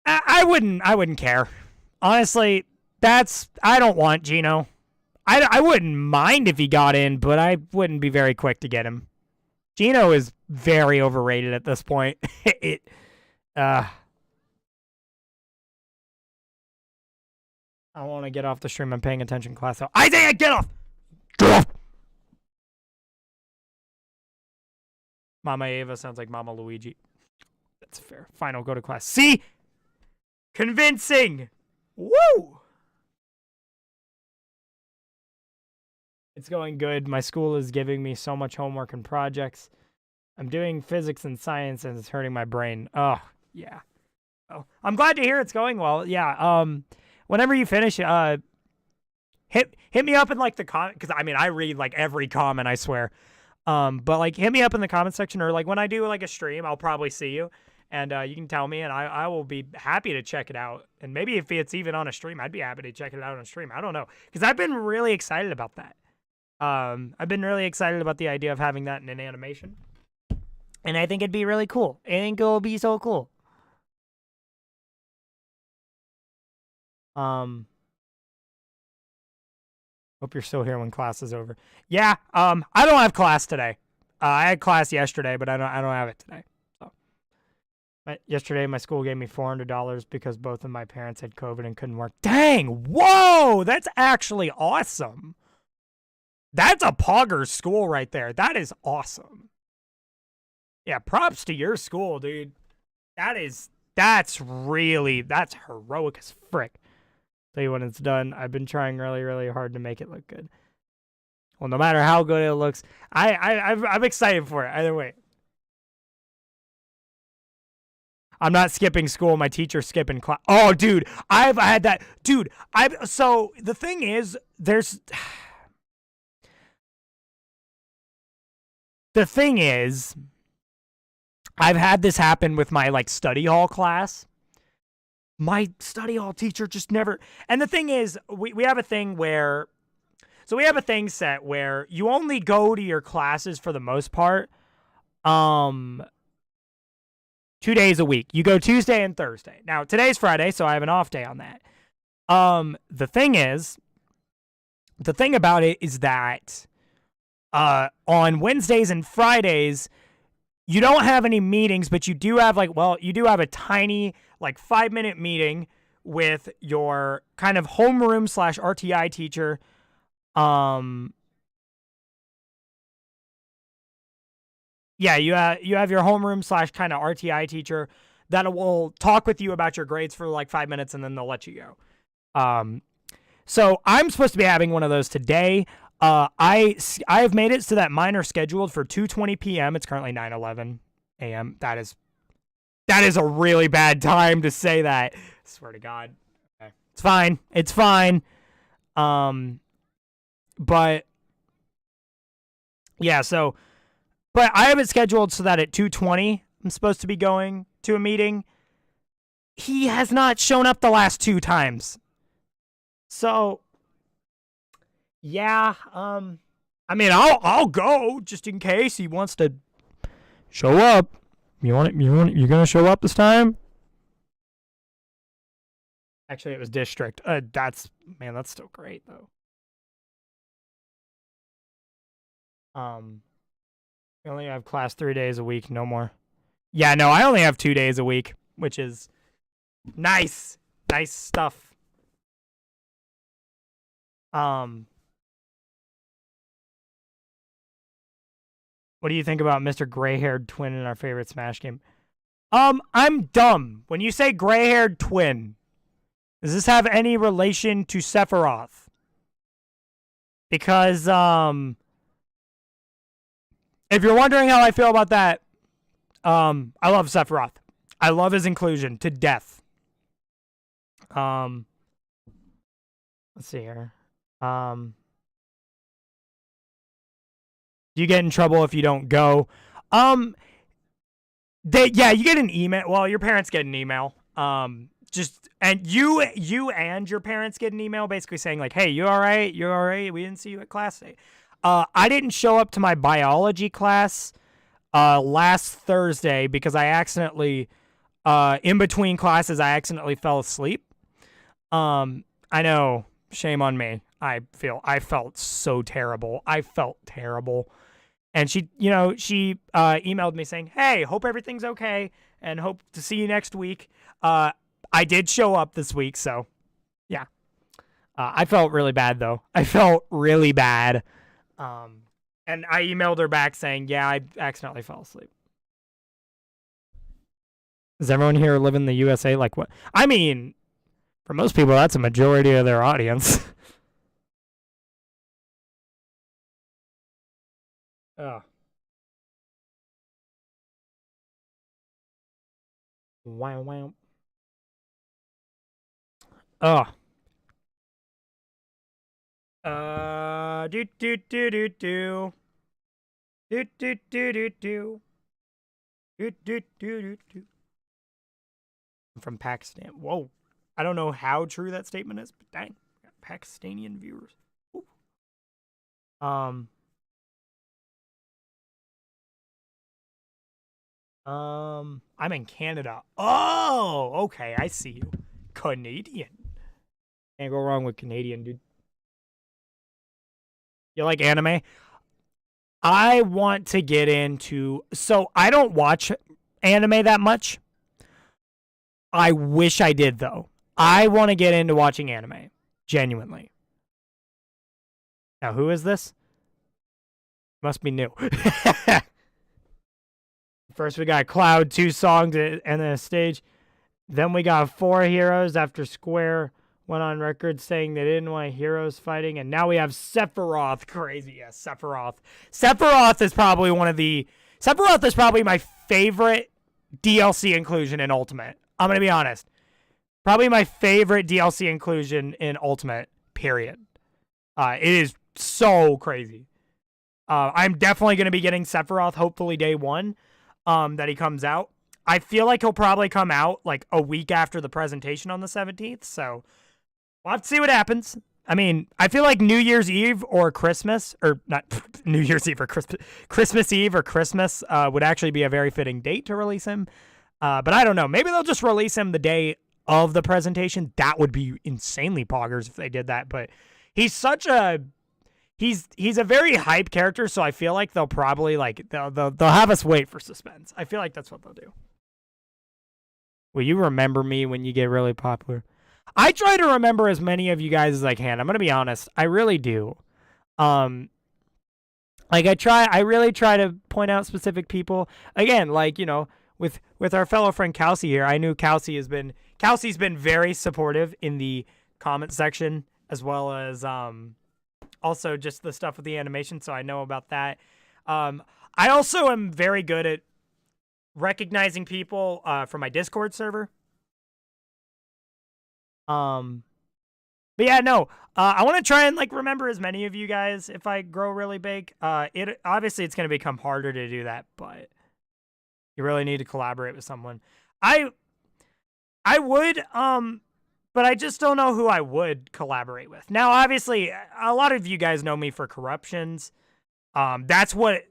I wouldn't care. Honestly, I don't want Gino. I wouldn't mind if he got in, but I wouldn't be very quick to get him. Gino is very overrated at this point. I want to get off the stream. I'm paying attention class. So Isaiah, get off! Get off! Mama Ava sounds like Mama Luigi. That's fair. Fine, I'll go to class. See? Convincing! Woo! It's going good. My school is giving me so much homework and projects. I'm doing physics and science, and it's hurting my brain. Oh, yeah. Oh, I'm glad to hear it's going well. Yeah, whenever you finish, hit me up in like the comment, because I mean I read like every comment, I swear. But like hit me up in the comment section, or like when I do like a stream, I'll probably see you, and you can tell me, and I will be happy to check it out. And maybe if it's even on a stream, I'd be happy to check it out on a stream. I don't know, because I've been really excited about that. I've been really excited about the idea of having that in an animation. And I think it'd be really cool. I think it'll be so cool. Hope you're still here when class is over. Yeah, I don't have class today. I had class yesterday, but I don't have it today. So, yesterday my school gave me $400 because both of my parents had COVID and couldn't work. Dang! Whoa, that's actually awesome. That's a pogger school right there. That is awesome. Yeah, props to your school, dude. That's heroic as frick. Tell you when it's done. I've been trying really, really hard to make it look good. Well, no matter how good it looks, I'm excited for it. Either way. I'm not skipping school. My teacher's skipping class. Oh, dude, I've had that. Dude, so the thing is, the thing is, I've had this happen with my like study hall class. My study hall teacher just never. And the thing is, we have a thing where, so we have a thing set where you only go to your classes for the most part, 2 days a week. You go Tuesday and Thursday. Now today's Friday, so I have an off day on that. The thing about it is that, on Wednesdays and Fridays, you don't have any meetings, but you do have you do have a tiny 5-minute meeting with your kind of homeroom / RTI teacher. Yeah, you have your homeroom / kind of RTI teacher that will talk with you about your grades for 5 minutes and then they'll let you go. So I'm supposed to be having one of those today. I have made it so that mine are scheduled for 2:20 p.m. It's currently 9:11 a.m. That is a really bad time to say that. I swear to God. Okay. It's fine. It's fine. But yeah, but I have it scheduled so that at 2:20 I'm supposed to be going to a meeting. He has not shown up the last 2 times. So yeah, I mean, I'll go just in case he wants to show up. You're gonna show up this time? Actually, it was district. That's still great though. I only have class 3 days a week, no more. Yeah, no, I only have 2 days a week, which is nice stuff. What do you think about Mr. Gray-haired twin in our favorite Smash game? I'm dumb. When you say gray-haired twin, does this have any relation to Severalth? Because, if you're wondering how I feel about that, I love Severalth. I love his inclusion to death. Let's see here. Do you get in trouble if you don't go? You get an email. Well, your parents get an email. And you and your parents get an email basically saying hey, you all right? You're all right? We didn't see you at class today. I didn't show up to my biology class last Thursday because I accidentally, in between classes, I accidentally fell asleep. I know, shame on me. I felt so terrible. I felt terrible. And she emailed me saying, hey, hope everything's okay and hope to see you next week. I did show up this week, so yeah. I felt really bad, though. I felt really bad. And I emailed her back saying, yeah, I accidentally fell asleep. Does everyone here live in the USA? What? I mean, for most people, that's a majority of their audience. Oh. Wow, wow. Oh. Do do do do do. Do do do do do. Do do do do do. I'm from Pakistan. Whoa. I don't know how true that statement is, but dang, got Pakistani viewers. Ooh. Um, I'm in Canada. Oh, okay, I see you. Canadian. Can't go wrong with Canadian, dude. You like anime? I want to get into. So I don't watch anime that much. I wish I did though. I want to get into watching anime, genuinely. Now, who is this? Must be new. First, we got Cloud, 2 songs, and then a stage. Then we got 4 heroes after Square went on record saying they didn't want heroes fighting. And now we have Severalth. Crazy. Yeah, Severalth. Sephiroth is probably my favorite DLC inclusion in Ultimate. I'm going to be honest. Probably my favorite DLC inclusion in Ultimate, period. It is so crazy. I'm definitely going to be getting Sephiroth, hopefully day 1 that he comes out. I feel like he'll probably come out like a week after the presentation on the 17th, so we'll have to see what happens. I mean, I feel like New Year's Eve or Christmas, or not New Year's Eve or Christmas Eve or Christmas would actually be a very fitting date to release him. But I don't know. Maybe they'll just release him the day of the presentation. That would be insanely poggers if they did that. But he's such a he's a very hype character, so I feel like they'll probably they'll have us wait for suspense. I feel like that's what they'll do. Will you remember me when you get really popular? I try to remember as many of you guys as I can. I'm gonna be honest. I really do. I really try to point out specific people. Again, with our fellow friend Kelsey here, I knew Kelsey's been very supportive in the comment section, as well as also just the stuff with the animation, so I know about that. I also am very good at recognizing people from my Discord server. But yeah, no. I want to try and remember as many of you guys if I grow really big. Obviously it's going to become harder to do that, but you really need to collaborate with someone. I would, but I just don't know who I would collaborate with. Now, obviously, a lot of you guys know me for Corruptions. That's what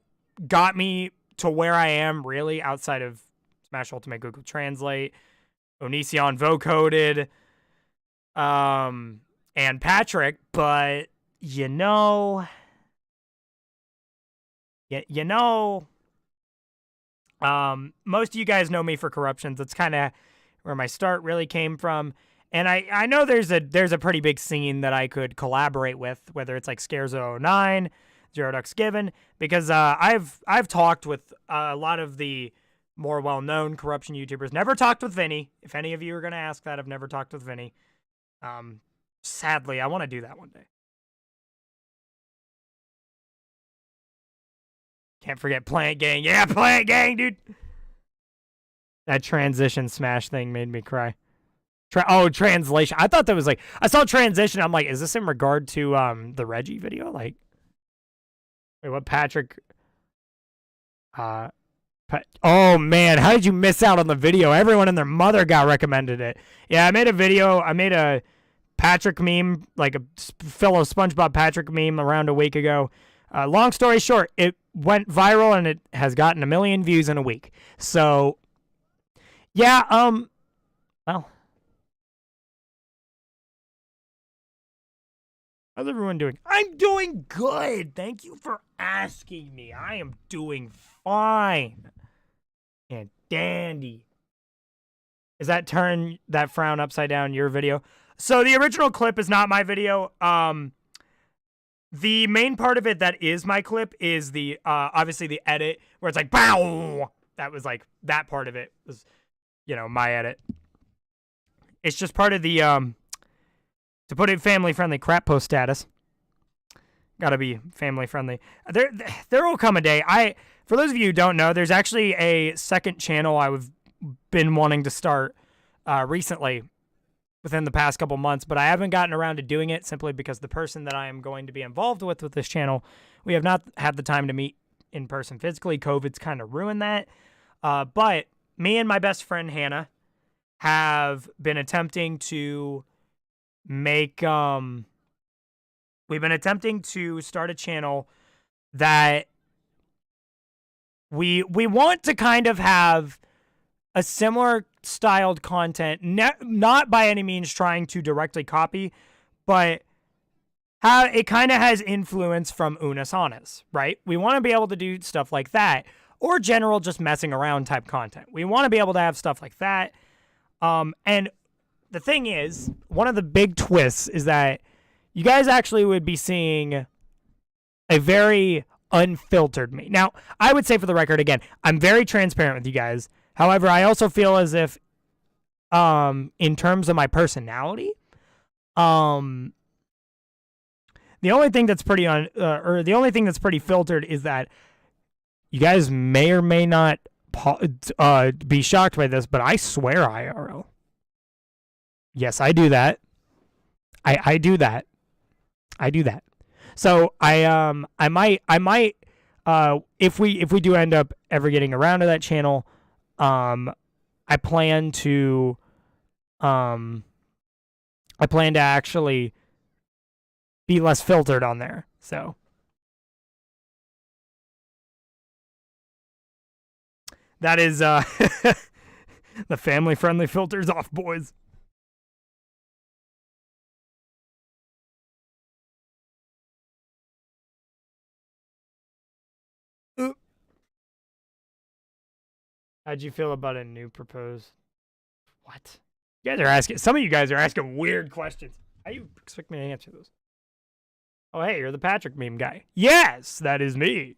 got me to where I am, really, outside of Smash Ultimate Google Translate, Onision Vocoded, and Patrick. But, most of you guys know me for Corruptions. That's kind of where my start really came from. And I know there's a pretty big scene that I could collaborate with, whether it's like Scarezo09, Zero Ducks Given, because I've talked with a lot of the more well-known corruption YouTubers. Never talked with Vinny. If any of you are going to ask that, I've never talked with Vinny. Sadly, I want to do that one day. Can't forget Plant Gang. Yeah, Plant Gang, dude. That transition smash thing made me cry. Translation. I thought that was I saw transition. I'm like, is this in regard to the Reggie video? Wait, what Patrick? Oh man, how did you miss out on the video? Everyone and their mother got recommended it. Yeah, I made a video. I made a Patrick meme, like a fellow SpongeBob Patrick meme around a week ago. Long story short, it went viral and it has gotten 1 million views in a week. So, yeah, well. How's everyone doing? I'm doing good. Thank you for asking me. I am doing fine. And dandy. Is that turn that frown upside down your video? So the original clip is not my video. The main part of it that is my clip is the obviously the edit where it's like bow. That was that part of it was my edit. It's just part of the to put it family-friendly crap post status. Gotta be family-friendly. There will come a day. For those of you who don't know, there's actually a second channel I've been wanting to start recently within the past couple months, but I haven't gotten around to doing it simply because the person that I am going to be involved with this channel, we have not had the time to meet in person physically. COVID's kind of ruined that. But me and my best friend, Hannah, have been attempting to make we've been attempting to start a channel that we want to kind of have a similar styled content, not by any means trying to directly copy, but how it kind of has influence from Unas Anas, right? We want to be able to do stuff like that, or general just messing around type content. We want to be able to have stuff like that. And the thing is, one of the big twists is that you guys actually would be seeing a very unfiltered me. Now, I would say for the record, again, I'm very transparent with you guys. However, I also feel as if, in terms of my personality, the only thing that's pretty the only thing that's pretty filtered is that you guys may or may not be shocked by this, but I swear IRL. Yes, I do that. I do that. I do that. So I might if we do end up ever getting around to that channel, I plan to actually be less filtered on there. So that is the family friendly filters off, boys. How'd you feel about a new proposed? What? You guys are asking. Some of you guys are asking weird questions. How do you expect me to answer those? Oh, hey, you're the Patrick meme guy. Yes, that is me.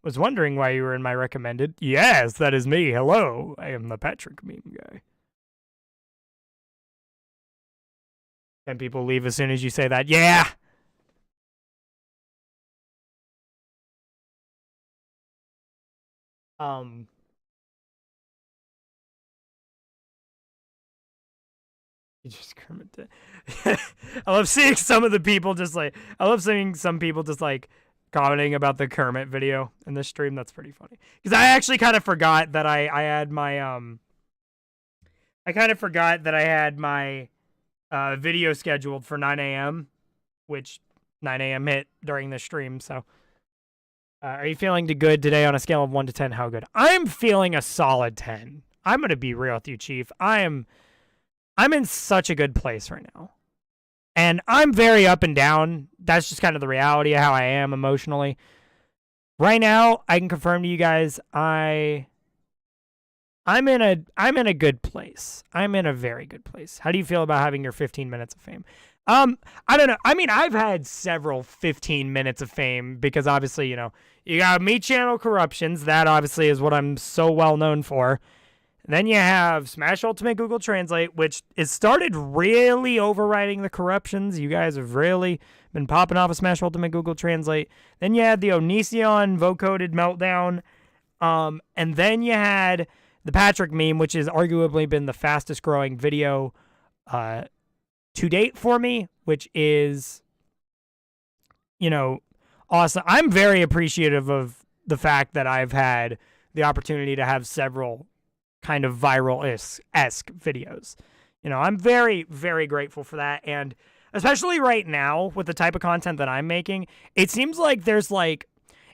Was wondering why you were in my recommended. Yes, that is me. Hello, I am the Patrick meme guy. 10 people leave as soon as you say that. Yeah. You just Kermit. I love seeing some of the people just like. I love seeing some people just like commenting about the Kermit video in this stream. That's pretty funny because I actually kind of forgot that I had my I kind of forgot that I had my video scheduled for 9 a.m., which 9 a.m. hit during the stream. So, are you feeling good today on a scale of 1 to 10? How good? I'm feeling a solid 10. I'm gonna be real with you, Chief. I'm in such a good place right now. And I'm very up and down. That's just kind of the reality of how I am emotionally. Right now, I can confirm to you guys I'm in a good place. I'm in a very good place. How do you feel about having your 15 minutes of fame? I don't know. I mean, I've had several 15 minutes of fame because obviously, you know, you got Me Channel Corruptions. That obviously is what I'm so well known for. Then you have Smash Ultimate Google Translate, which has started really overriding the corruptions. You guys have really been popping off of Smash Ultimate Google Translate. Then you had the Onision vocoded meltdown. And then you had the Patrick meme, which has arguably been the fastest growing video to date for me, which is, you know, awesome. I'm very appreciative of the fact that I've had the opportunity to have several kind of viral-esque videos. You know, I'm very, very grateful for that. And especially right now with the type of content that I'm making, it seems like there's like,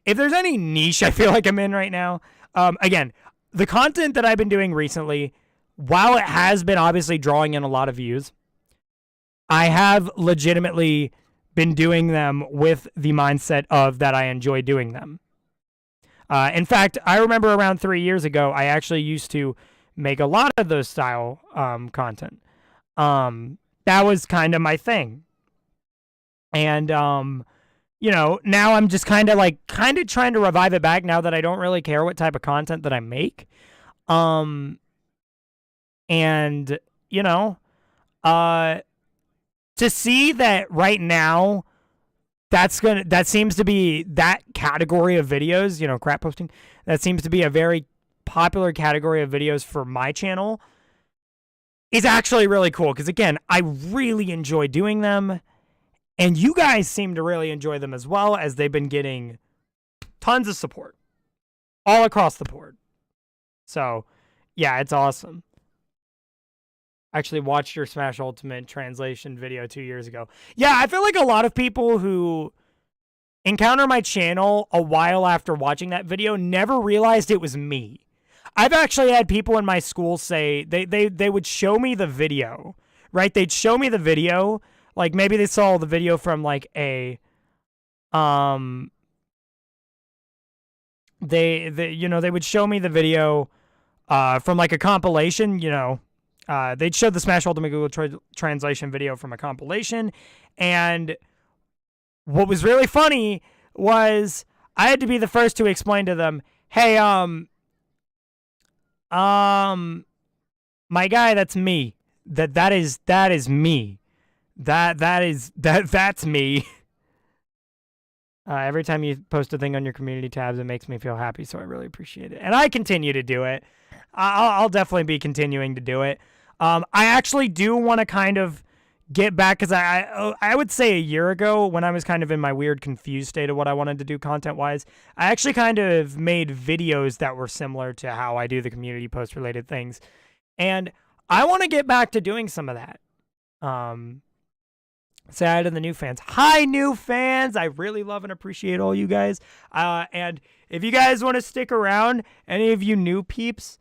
if there's any niche I feel like I'm in right now, again, the content that I've been doing recently, while it has been obviously drawing in a lot of views, I have legitimately been doing them with the mindset of that I enjoy doing them. In fact, I remember around 3 years ago, I actually used to make a lot of those style content. That was kind of my thing. And, you know, now I'm just kind of trying to revive it back now that I don't really care what type of content that I make. And, you know, to see that right now, that seems to be that category of videos, you know, crap posting. That seems to be a very popular category of videos for my channel. Is actually really cool because, again, I really enjoy doing them. And you guys seem to really enjoy them as well, as they've been getting tons of support all across the board. So, yeah, it's awesome. actually watched your Smash Ultimate translation video 2 years ago. Yeah, I feel like a lot of people who encounter my channel a while after watching that video never realized it was me. I've actually had people in my school say they would show me the video, right? They'd show me the video, like maybe they saw the video from like a they would show me the video from like a compilation, they'd show the Smash Ultimate Google translation video from a compilation, and what was really funny was I had to be the first to explain to them, hey, my guy, that's me. That is me. That's me. Every time you post a thing on your community tabs, it makes me feel happy, so I really appreciate it. And I continue to do it. I'll definitely be continuing to do it. I actually do want to kind of get back, because I would say a year ago, when I was kind of in my weird confused state of what I wanted to do content-wise, I actually kind of made videos that were similar to how I do the community post-related things. And I want to get back to doing some of that. Say hi to the new fans. Hi, new fans! I really love and appreciate all you guys. And if you guys want to stick around, any of you new peeps,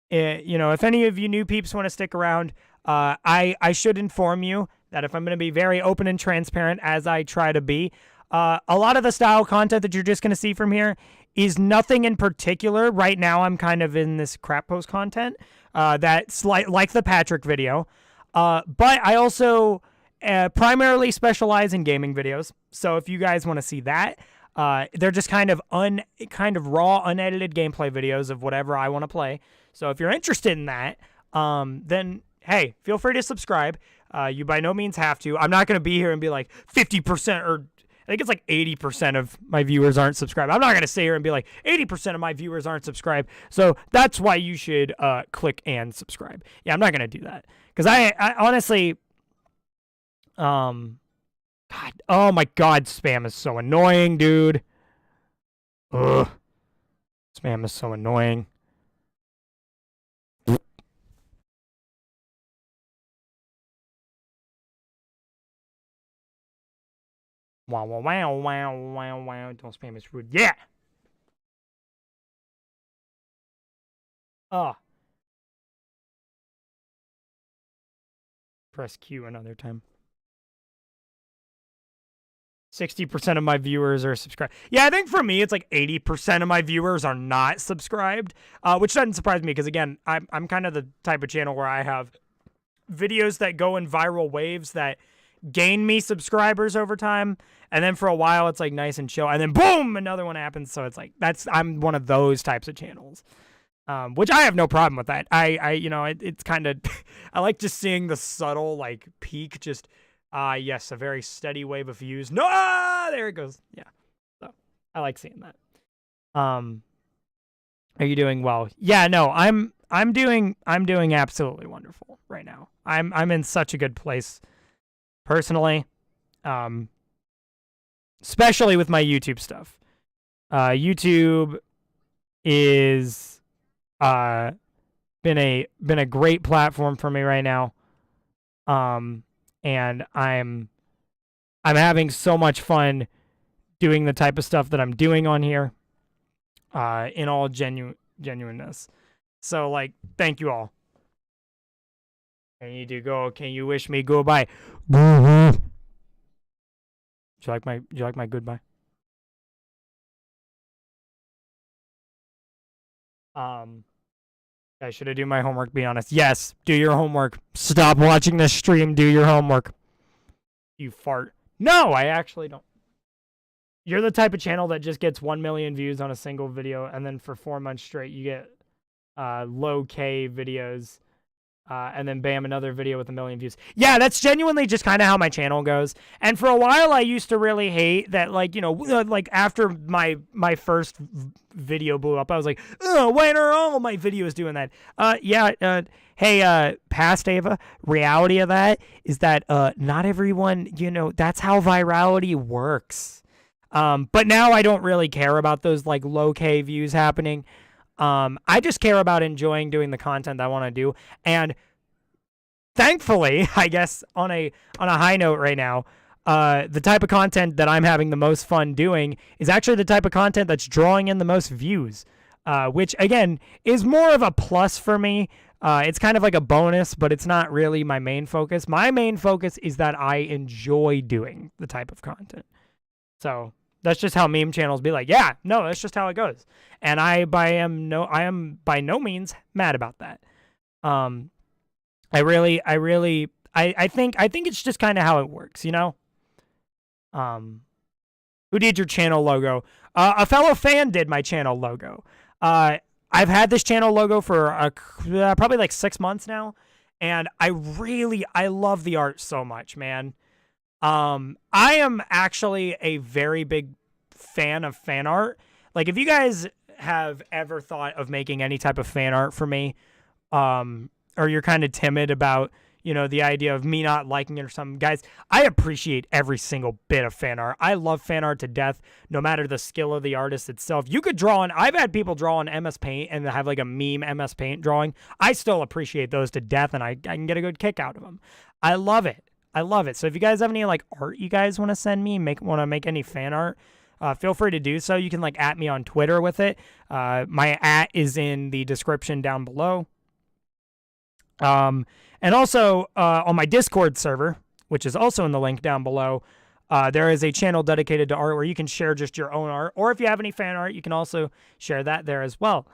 if any of you new peeps want to stick around, I should inform you that if I'm going to be very open and transparent, as I try to be, a lot of the style content that you're just going to see from here is nothing in particular. Right now, I'm kind of in this crap post content that's like the Patrick video. But I also primarily specialize in gaming videos. So if you guys want to see that, they're just kind of raw, unedited gameplay videos of whatever I want to play. So if you're interested in that, then hey, feel free to subscribe. You by no means have to. I'm not going to be here and be like 50% or I think it's like 80% of my viewers aren't subscribed. I'm not going to sit here and be like 80% of my viewers aren't subscribed. So that's why you should click and subscribe. Yeah, I'm not going to do that. Because I honestly, God, oh my God, spam is so annoying, dude. Ugh. Spam is so annoying. Wow, wow, wow, wow, wow, wow. Don't spam, it's rude. Yeah! Press Q another time. 60% of my viewers are subscribed. Yeah, I think for me, it's like 80% of my viewers are not subscribed, which doesn't surprise me because, again, I'm kind of the type of channel where I have videos that go in viral waves that gain me subscribers over time, and then for a while it's like nice and chill, and then boom, another one happens. So it's like I'm one of those types of channels, which I have no problem with that. It's kind of I like just seeing the subtle like peak. Just yes, a very steady wave of views. No, there it goes. Yeah, so I like seeing that. Are you doing well? Yeah, no, I'm doing absolutely wonderful right now. I'm in such a good place. Personally, especially with my YouTube stuff. YouTube is been a great platform for me right now. And I'm having so much fun doing the type of stuff that I'm doing on here. In all genuineness. So like, thank you all. Can you wish me goodbye? Do you like my goodbye? Should I do my homework? Be honest. Yes, do your homework. Stop watching this stream. Do your homework. You fart. No, I actually don't. You're the type of channel that just gets 1 million views on a single video, and then for 4 months straight, you get low K videos. And then bam, another video with 1 million views. Yeah, that's genuinely just kind of how my channel goes. And for a while, I used to really hate that, like, like after my first video blew up, I was like, oh, why are all my videos doing that? Hey, past Ava, reality of that is that not everyone, that's how virality works. But now I don't really care about those like low K views happening. I just care about enjoying doing the content I want to do. And thankfully, I guess on a high note right now, the type of content that I'm having the most fun doing is actually the type of content that's drawing in the most views, which again is more of a plus for me. It's kind of like a bonus, but it's not really my main focus. My main focus is that I enjoy doing the type of content. So that's just how meme channels be like, yeah, no, that's just how it goes. And I am by no means mad about that. I think it's just kind of how it works, you know? Who did your channel logo? A fellow fan did my channel logo. I've had this channel logo for probably like 6 months now, and I love the art so much, man. I am actually a very big fan of fan art. Like, if you guys have ever thought of making any type of fan art for me, or you're kind of timid about, you know, the idea of me not liking it or something, guys, I appreciate every single bit of fan art. I love fan art to death, no matter the skill of the artist itself. You could draw on, I've had people draw on MS Paint and have like a meme MS Paint drawing. I still appreciate those to death, and I can get a good kick out of them. I love it. I love it. So if you guys have any like art you guys want to send me, want to make any fan art, feel free to do so. You can like at me on Twitter with it. My at is in the description down below. And also, on my Discord server, which is also in the link down below, there is a channel dedicated to art where you can share just your own art, or if you have any fan art, you can also share that there as well.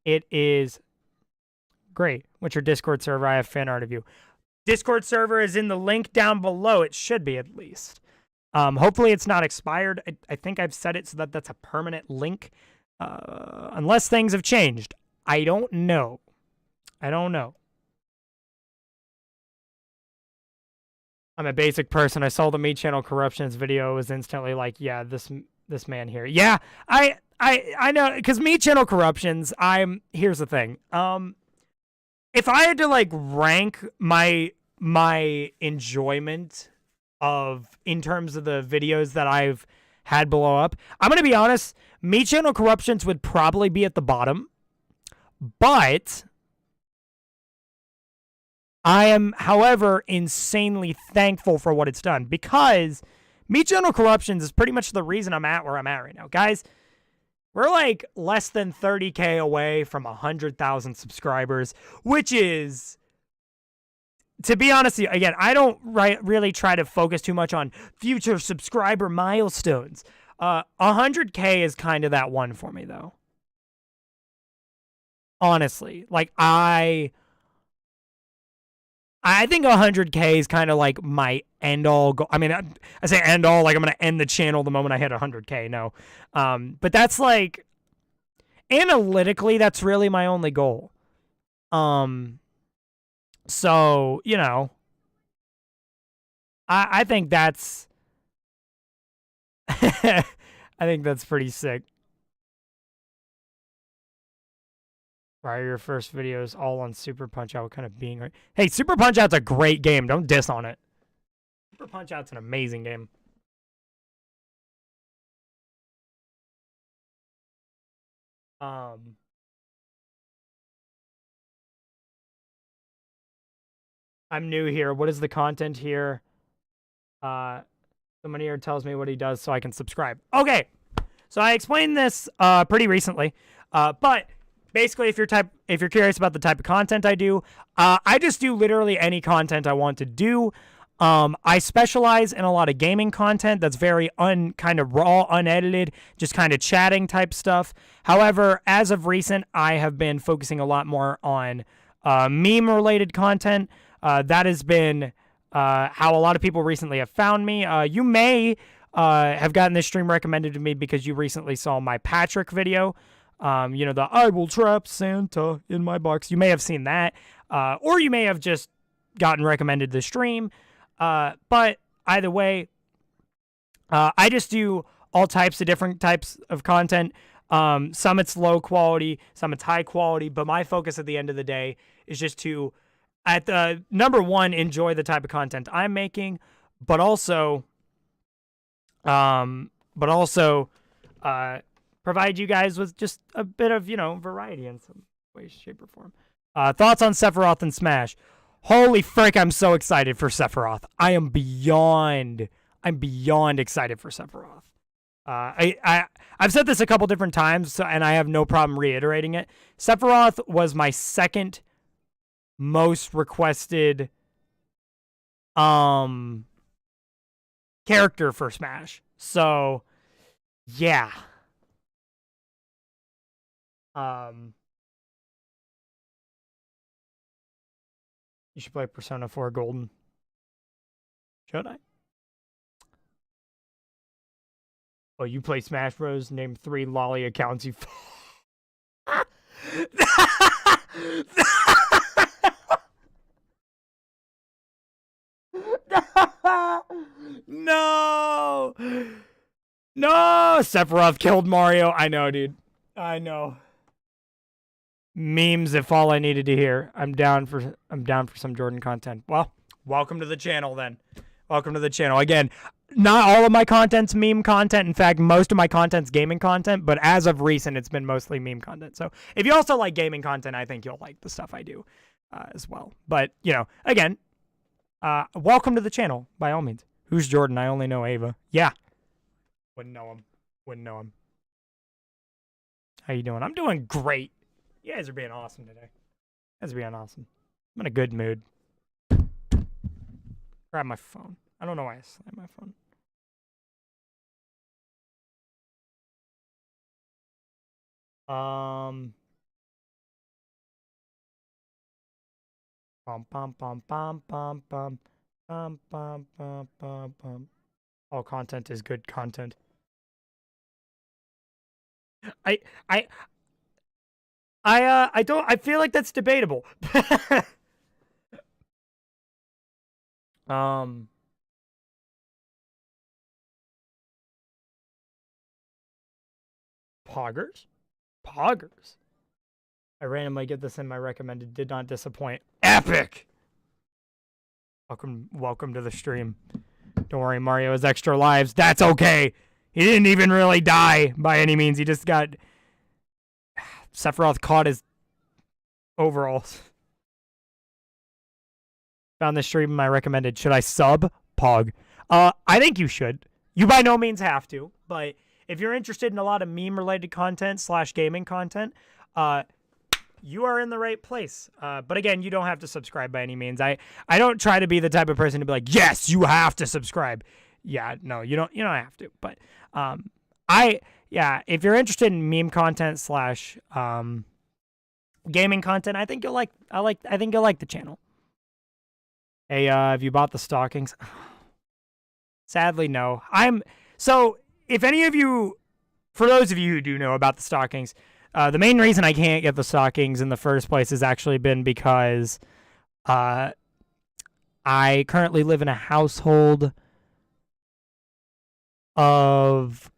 It is great. What's your Discord server? I have fan art of you. Discord server is in the link down below. It should be, at least. Hopefully it's not expired. I think I've set it so that that's a permanent link, unless things have changed. I don't know. I'm a basic person. I saw the Me Channel Corruptions video. Was instantly like, yeah, this man here. Yeah, I know, because Me Channel Corruptions, here's the thing. If I had to like rank my enjoyment in terms of the videos that I've had blow up, I'm gonna be honest, Me Channel Corruptions would probably be at the bottom, but I am, however, insanely thankful for what it's done, because Me Channel Corruptions is pretty much the reason I'm at where I'm at right now. Guys, we're like less than 30K away from 100,000 subscribers, which is, to be honest with you, again, I don't really try to focus too much on future subscriber milestones. 100K is kind of that one for me, though. Honestly, like, I think 100K is kind of like my end-all goal. I mean, I say end-all, like I'm going to end the channel the moment I hit 100K. No. But that's like, analytically, that's really my only goal. So, you know, I think that's, I think that's pretty sick. Why are your first videos all on Super Punch-Out? What kind of being? Hey, Super Punch-Out's a great game. Don't diss on it. Super Punch-Out's an amazing game. I'm new here. What is the content here? Someone here tells me what he does so I can subscribe. Okay, so I explained this pretty recently, but basically, if you're curious about the type of content I do, I just do literally any content I want to do. I specialize in a lot of gaming content that's very kind of raw, unedited, just kind of chatting type stuff. However, as of recent, I have been focusing a lot more on meme-related content. That has been how a lot of people recently have found me. You may have gotten this stream recommended to me because you recently saw my Patrick video. You know, the I will trap Santa in my box. You may have seen that. Or you may have just gotten recommended the stream. But either way, I just do all different types of content. Some it's low quality, some it's high quality, but my focus at the end of the day is just to, at the number one, enjoy the type of content I'm making, but also provide you guys with just a bit of, variety in some way, shape, or form. Thoughts on Severalth and Smash? Holy frick, I'm so excited for Severalth. I'm beyond excited for Severalth. I've said this a couple different times, and I have no problem reiterating it. Severalth was my second most requested character for Smash. So, yeah. You should play Persona 4 Golden. Should I? Oh, you play Smash Bros. Name 3 lolly accounts you. No! No! Sephiroth killed Mario. I know, dude. I know. Memes, if all I needed to hear. I'm down for some Jordan content. Well, welcome to the channel then. Welcome to the channel. Again, not all of my content's meme content. In fact, most of my content's gaming content, but as of recent, it's been mostly meme content. So if you also like gaming content, I think you'll like the stuff I do as well. But, again, welcome to the channel, by all means. Who's Jordan? I only know Ava. Yeah. Wouldn't know him. How you doing? I'm doing great. You guys are being awesome today. You guys are being awesome. I'm in a good mood. Grab my phone. I don't know why I slammed my phone. Pum pum pum pum pum pum pum pum pum pum pum. All content is good content. I feel like that's debatable. Poggers? I randomly get this in my recommended, did not disappoint. Epic! Welcome to the stream. Don't worry, Mario has extra lives. That's okay. He didn't even really die by any means. He just got... Sephiroth caught his overalls. Found this stream in my recommended. Should I sub? Pog. I think you should. You by no means have to, but if you're interested in a lot of meme-related content / gaming content, you are in the right place. But again, you don't have to subscribe by any means. I don't try to be the type of person to be like, yes, you have to subscribe. Yeah, no, you don't have to. But if you're interested in meme content / gaming content, I think you'll like the channel. Hey, have you bought the stockings? Sadly, no. So if any of you, for those of you who do know about the stockings, the main reason I can't get the stockings in the first place has actually been because I currently live in a household of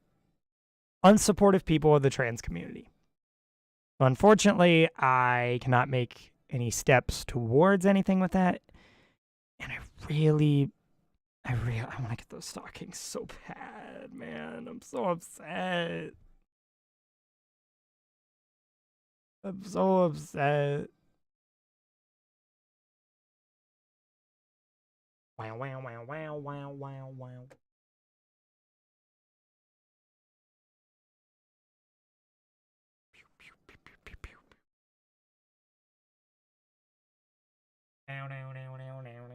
unsupportive people of the trans community. So unfortunately, I cannot make any steps towards anything with that. And I want to get those stockings so bad, man. I'm so upset. I'm so upset. Wow, wow, wow, wow, wow, wow, wow. Now, now, now, now, now,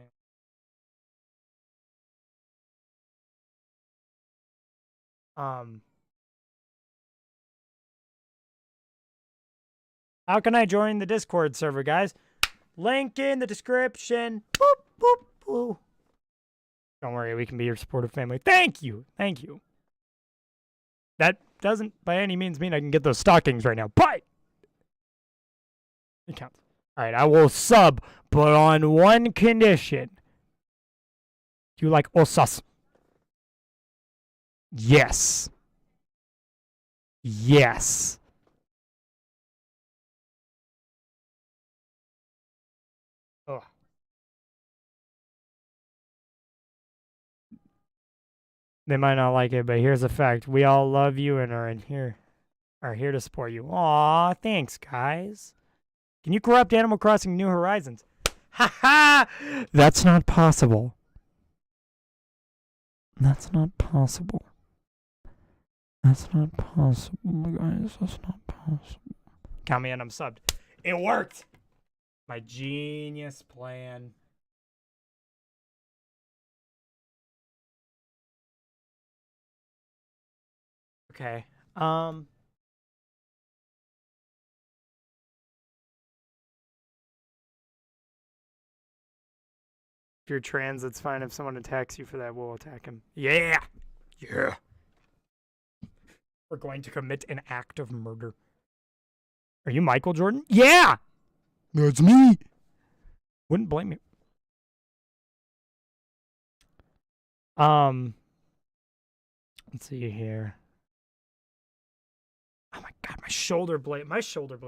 now. How can I join the Discord server, guys? Link in the description. Boop, boop, boop. Don't worry, we can be your supportive family. Thank you. Thank you. That doesn't by any means mean I can get those stockings right now, but it counts. All right, I will sub, but on one condition. Do you like osas? Yes. Yes. Ugh. They might not like it, but here's a fact. We all love you and are in here. are here to support you. Aw, thanks, guys. Can you corrupt Animal Crossing New Horizons? Ha ha! That's not possible. That's not possible. That's not possible, guys. That's not possible. Count me in, I'm subbed. It worked! My genius plan. Okay. If you're trans, it's fine. If someone attacks you for that, we'll attack him. Yeah! Yeah! We're going to commit an act of murder. Are you Michael Jordan? Yeah! That's me! Wouldn't blame you. Let's see here. Oh my god, my shoulder blade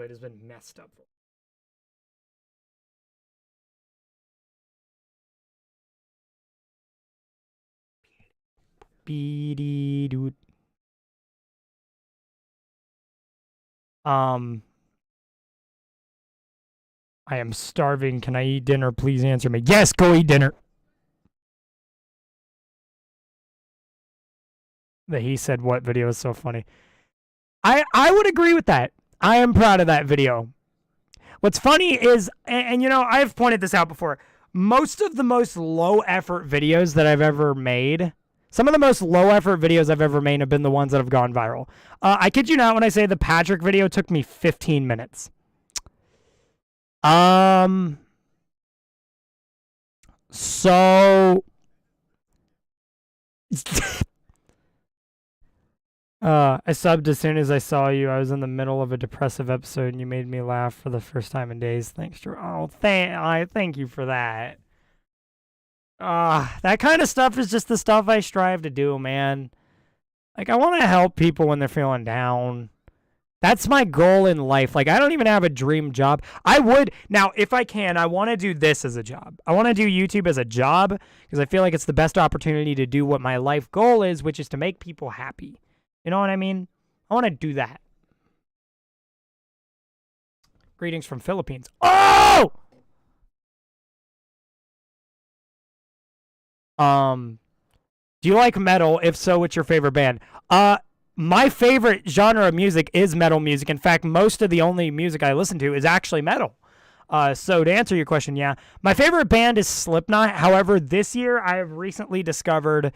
has been messed up. Beady dude. I am starving. Can I eat dinner? Please answer me. Yes, go eat dinner. The he said what video is so funny. I would agree with that. I am proud of that video. What's funny is, and you know, I've pointed this out before, most of the most low effort videos that I've ever made, some of the most low effort videos I've ever made have been the ones that have gone viral. I kid you not when I say the Patrick video took me 15 minutes. So I subbed as soon as I saw you. I was in the middle of a depressive episode and you made me laugh for the first time in days. Thanks, Drew. Oh, thank you for that. That kind of stuff is just the stuff I strive to do, man. Like, I want to help people when they're feeling down. That's my goal in life. Like, I don't even have a dream job. I would, now, if I can, I want to do this as a job. I want to do YouTube as a job because I feel like it's the best opportunity to do what my life goal is, which is to make people happy. You know what I mean? I want to do that. Greetings from Philippines. Oh! Do you like metal? If so, what's your favorite band? My favorite genre of music is metal music. In fact, most of the only music I listen to is actually metal. So to answer your question, yeah. My favorite band is Slipknot. However, this year I have recently discovered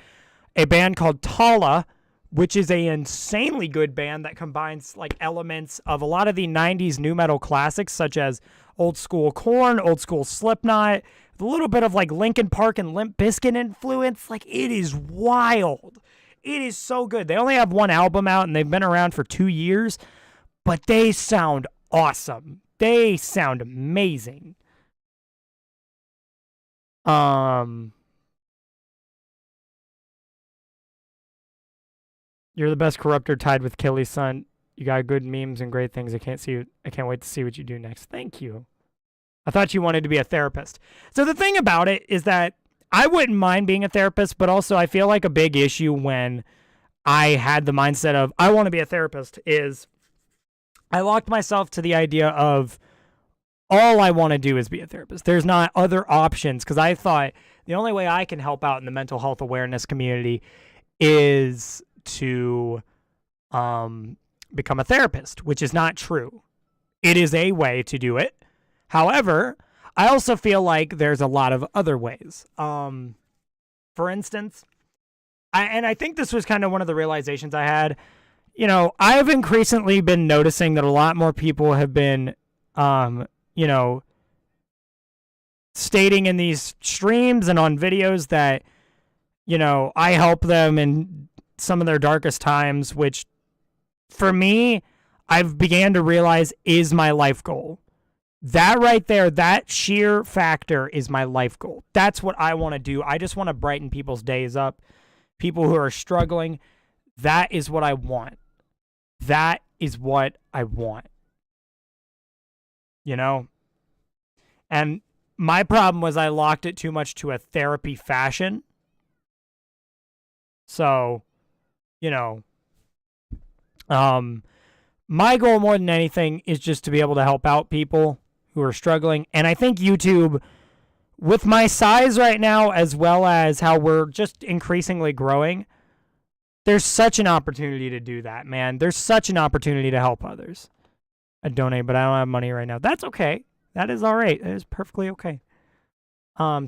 a band called Tala, which is a insanely good band that combines like elements of a lot of the 90s nu metal classics, such as old school Korn, old school Slipknot, a little bit of like Linkin Park and Limp Bizkit influence. Like, it is wild. It is so good. They only have one album out and they've been around for 2 years, but they sound awesome. They sound amazing. You're the best corruptor, tied with Killy's son. You got good memes and great things. I can't wait to see what you do next. Thank you. I thought you wanted to be a therapist. So the thing about it is that I wouldn't mind being a therapist, but also I feel like a big issue when I had the mindset of I want to be a therapist is I locked myself to the idea of all I want to do is be a therapist. There's not other options because I thought the only way I can help out in the mental health awareness community is to become a therapist, which is not true. It is a way to do it. However, I also feel like there's a lot of other ways. For instance, I think this was kind of one of the realizations I had. You know, I've increasingly been noticing that a lot more people have been, you know, stating in these streams and on videos that, you know, I help them in some of their darkest times, which for me, I've began to realize is my life goal. That right there, that sheer factor is my life goal. That's what I want to do. I just want to brighten people's days up. People who are struggling, that is what I want. That is what I want. You know? And my problem was I locked it too much to a therapy fashion. So, you know, my goal more than anything is just to be able to help out people who are struggling. And I think YouTube, with my size right now, as well as how we're just increasingly growing, there's such an opportunity to do that, man. There's such an opportunity to help others. I donate, but I don't have money right now. That's okay. That is all right. That is perfectly okay.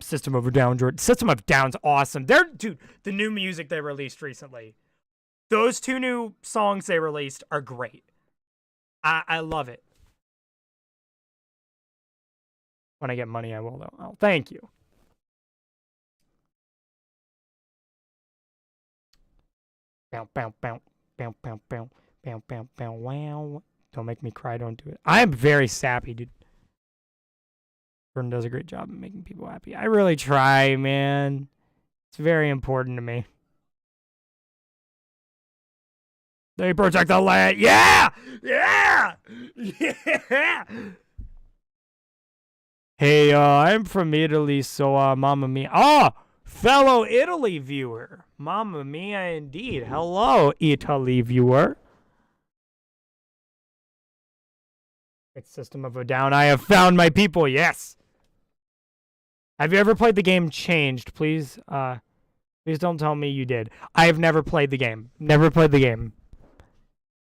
System of a Down, Jordan. System of Down's awesome. Dude, the new music they released recently. Those 2 new songs they released are great. I love it. When I get money, I will, though. Oh, thank you. Bow, bow, bow, bow, bow, bow, bow, bow, bow, wow. Don't make me cry. Don't do it. I am very sappy, dude. Jordan does a great job of making people happy. I really try, man. It's very important to me. They protect the land. Yeah! Yeah! Yeah! Hey, I'm from Italy, so, Mamma Mia. Oh! Fellow Italy viewer. Mamma Mia, indeed. Hello, Italy viewer. It's System of a Down. I have found my people. Yes. Have you ever played the game Changed? Please don't tell me you did. I have never played the game. Never played the game.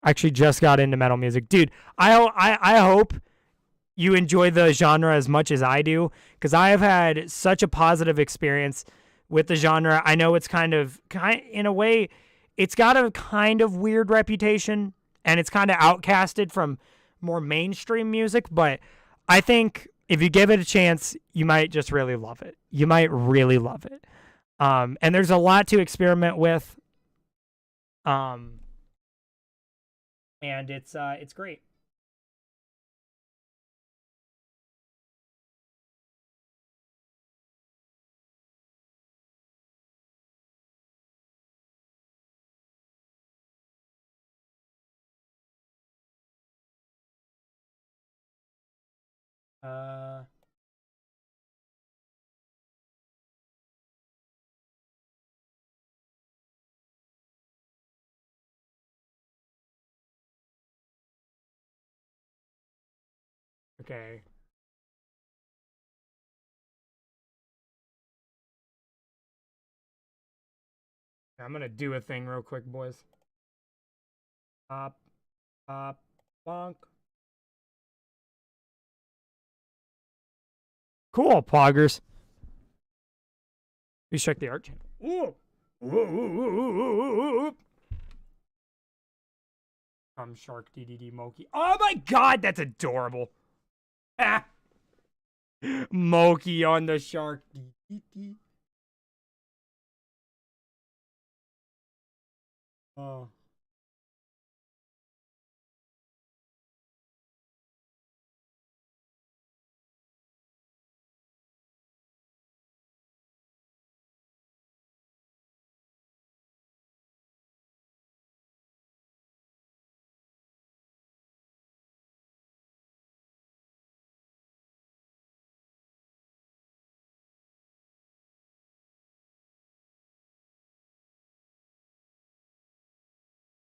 Actually just got into metal music. Dude, I hope you enjoy the genre as much as I do, because I have had such a positive experience with the genre. I know it's kind in a way, it's got a kind of weird reputation, and it's kind of outcasted from more mainstream music, but I think if you give it a chance, you might just really love it. You might really love it. And there's a lot to experiment with. And it's great. Uh okay. I'm gonna do a thing real quick, boys. Pop, pop, bonk. Cool, poggers. Please check the art channel. Ooh. Ooh. Shark DDD Moki. Oh my god, that's adorable. Ah. Moki on the shark. Oh.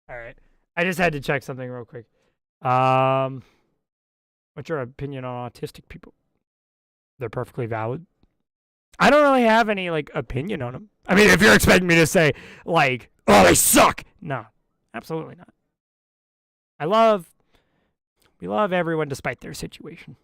All right. I just had to check something real quick. What's your opinion on autistic people? They're perfectly valid. I don't really have any like opinion on them. I mean, if you're expecting me to say like, "Oh, they suck," no, absolutely not. We love everyone despite their situation.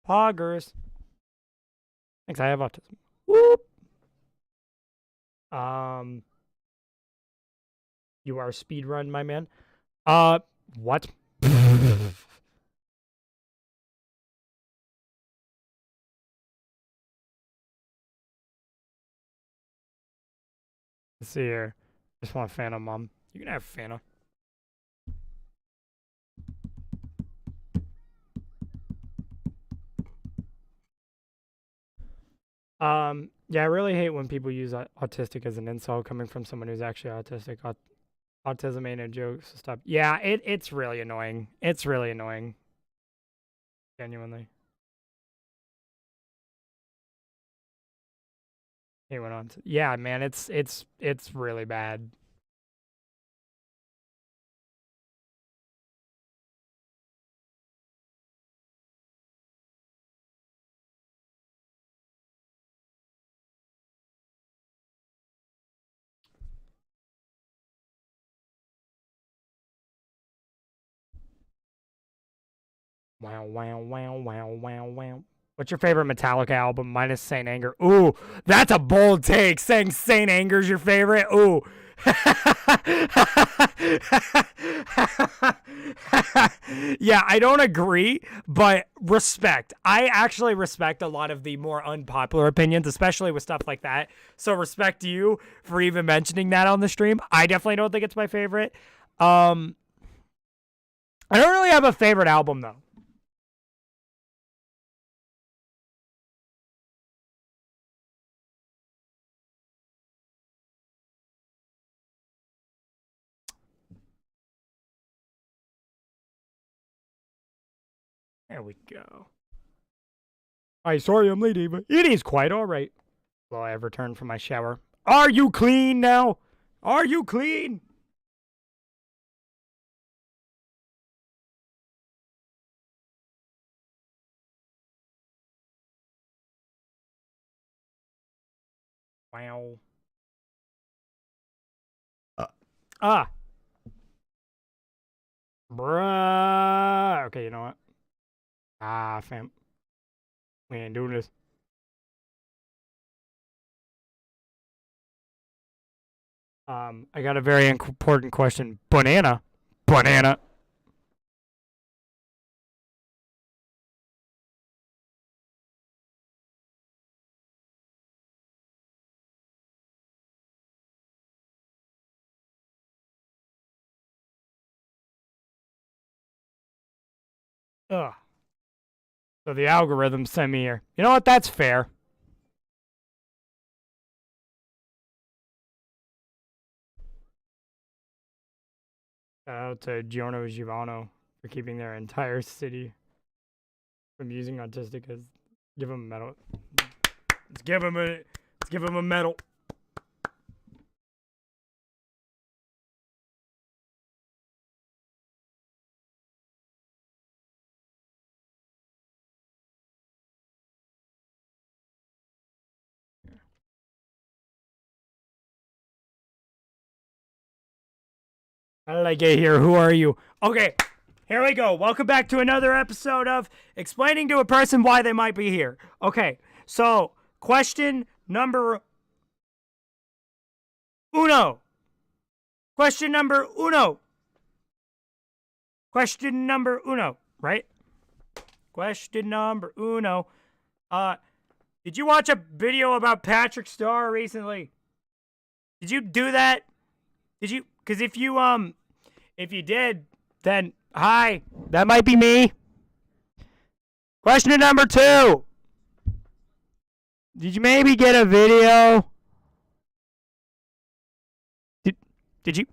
Poggers. Thanks. I have autism. Whoop. You are speed run, my man. What? Let's see here. Just want Fanta, Mom. You can have Fanta. Yeah, I really hate when people use autistic as an insult coming from someone who's actually autistic. Autism ain't a joke, so stop. Yeah, it's really annoying. It's really annoying. Genuinely. He went on to, yeah, man, it's really bad. Wow, wow, wow, wow, wow, wow. What's your favorite Metallica album minus Saint Anger? Ooh, that's a bold take. Saying Saint Anger's your favorite. Ooh. Yeah, I don't agree, but respect. I actually respect a lot of the more unpopular opinions, especially with stuff like that. So respect to you for even mentioning that on the stream. I definitely don't think it's my favorite. I don't really have a favorite album though. There we go. Hi, sorry I'm late, Ava. It is quite all right. Will I have returned from my shower? Are you clean now? Are you clean? Wow. Ah. Bruh. Okay, you know what? Ah, fam. We ain't doing this. I got a very important question. Banana. Banana. Ugh. So the algorithm sent me here. You know what? That's fair. Shout out to Giorno Givano for keeping their entire city from using autistic as. Give him a medal. Let's give him a medal. How did I get here? Who are you? Okay, here we go. Welcome back to another episode of Explaining to a Person Why They Might Be Here. Okay, so question number uno. Question number uno. Question number uno, right? Question number uno. Did you watch a video about Patrick Star recently? Did you do that? Did you? Because if you did, then hi, that might be me. Question number two. Did you maybe get a video? Did you?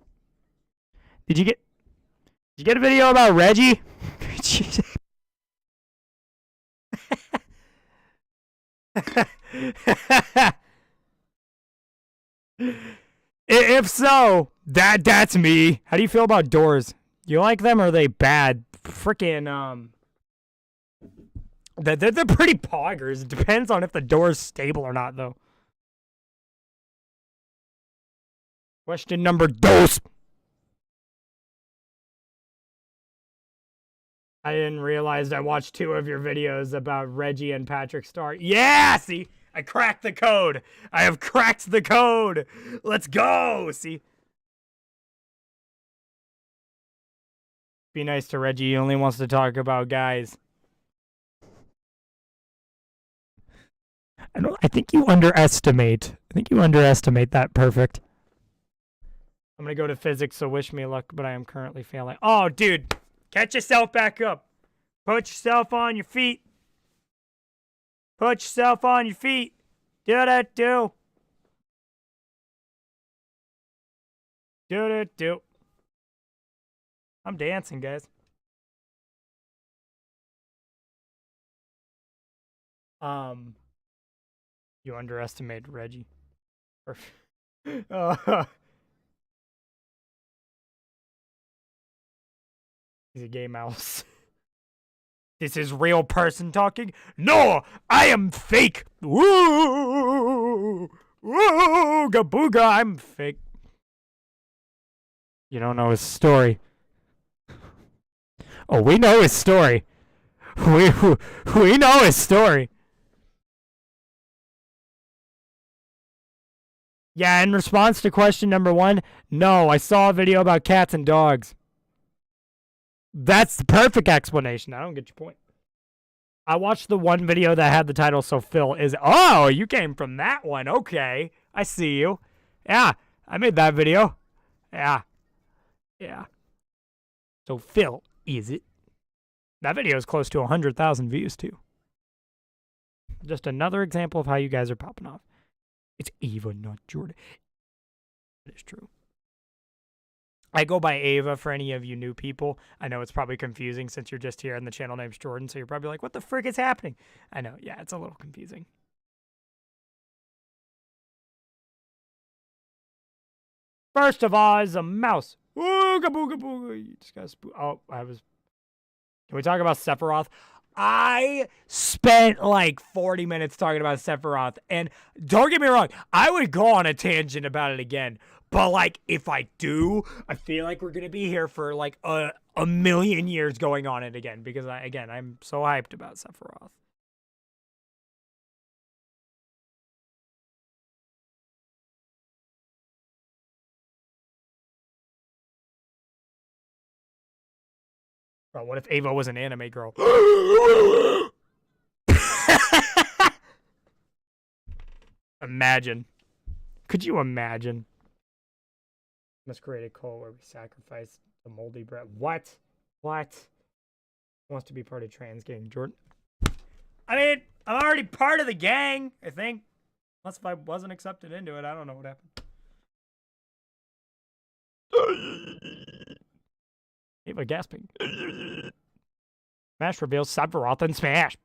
Did you get a video about Reggie? If so, that's me. How do you feel about doors? You like them or are they bad? Freaking they're pretty poggers. It depends on if the door's stable or not, though. Question number dos. I didn't realize I watched 2 of your videos about Reggie and Patrick Star. Yeah, see? I cracked the code. I have cracked the code. Let's go. See? Be nice to Reggie. He only wants to talk about guys. I think you underestimate. That perfect. I'm gonna go to physics, so wish me luck, but I am currently failing. Oh, dude. Catch yourself back up. Put yourself on your feet. Put yourself on your feet. Do that do. Do that do. I'm dancing, guys. You underestimated Reggie. He's a gay mouse. This is real person talking? No, I am fake. Woo! Woo! Gabooga, I'm fake. You don't know his story. Oh, we know his story. We know his story. Yeah, in response to question number 1, no, I saw a video about cats and dogs. That's the perfect explanation. I don't get your point. I watched the one video that had the title, so Phil is... Oh, you came from that one. Okay. I see you. Yeah, I made that video. Yeah. Yeah. So Phil, is it? That video is close to 100,000 views, too. Just another example of how you guys are popping off. It's Ava, not Jordan. That is true. I go by Ava for any of you new people. I know it's probably confusing since you're just here and the channel name's Jordan, so you're probably like, what the frick is happening? I know, yeah, it's a little confusing. First of all, is a mouse. Ooga booga booga. You just got spook. Oh, Can we talk about Severalth? I spent like 40 minutes talking about Severalth, and don't get me wrong, I would go on a tangent about it again. But, like, if I do, I feel like we're going to be here for, like, a million years going on it again. Because, I'm so hyped about Severalth. Bro, what if Ava was an anime girl? Imagine. Could you imagine? Must create a cult where we sacrifice the moldy bread. What? What? Wants to be part of trans gang, Jordan. I mean, I'm already part of the gang, I think. Unless if I wasn't accepted into it, I don't know what happened. Ava gasping. Smash reveals Severalth and Smash.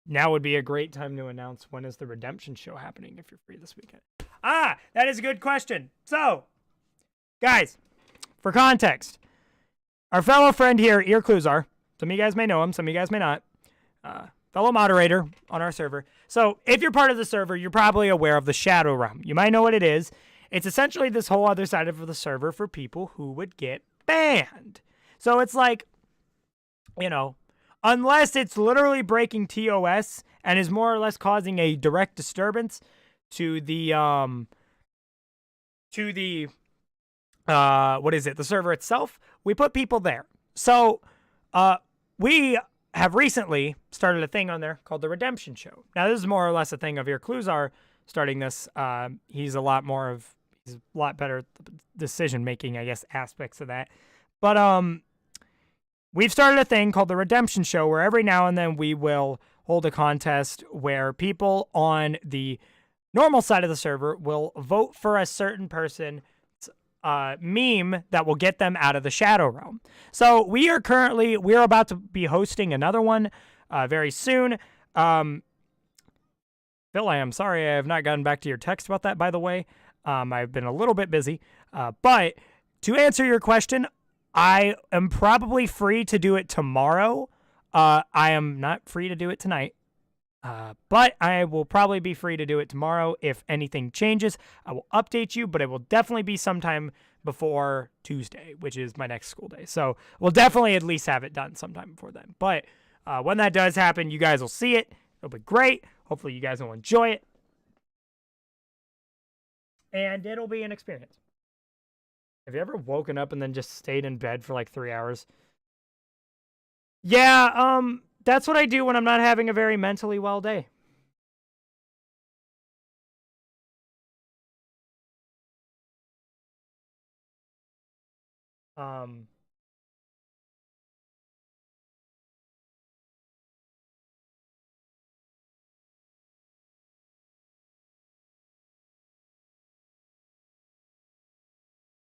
Now would be a great time to announce when is the redemption show happening if you're free this weekend. Ah, that is a good question. So, guys, for context, our fellow friend here, Ear Cluzar, some of you guys may know him, some of you guys may not, fellow moderator on our server. So, if you're part of the server, you're probably aware of the Shadow Realm. You might know what it is. It's essentially this whole other side of the server for people who would get banned. So, it's like, you know, unless it's literally breaking TOS and is more or less causing a direct disturbance to the the server itself, we put people there. So we have recently started a thing on there called the Redemption Show. Now this is more or less a thing of Ear Cluzar starting this. He's a lot better decision making, I guess, aspects of that. But we've started a thing called the Redemption Show where every now and then we will hold a contest where people on the normal side of the server will vote for a certain person's meme that will get them out of the Shadow Realm. So we're about to be hosting another one very soon. Phil, I am sorry I have not gotten back to your text about that, by the way. I've been a little bit busy. But to answer your question, I am probably free to do it tomorrow. I am not free to do it tonight. But I will probably be free to do it tomorrow. If anything changes, I will update you, but it will definitely be sometime before Tuesday, which is my next school day. So we'll definitely at least have it done sometime before then. But when that does happen, you guys will see it. It'll be great. Hopefully you guys will enjoy it. And it'll be an experience. Have you ever woken up and then just stayed in bed for like 3 hours? Yeah, that's what I do when I'm not having a very mentally well day.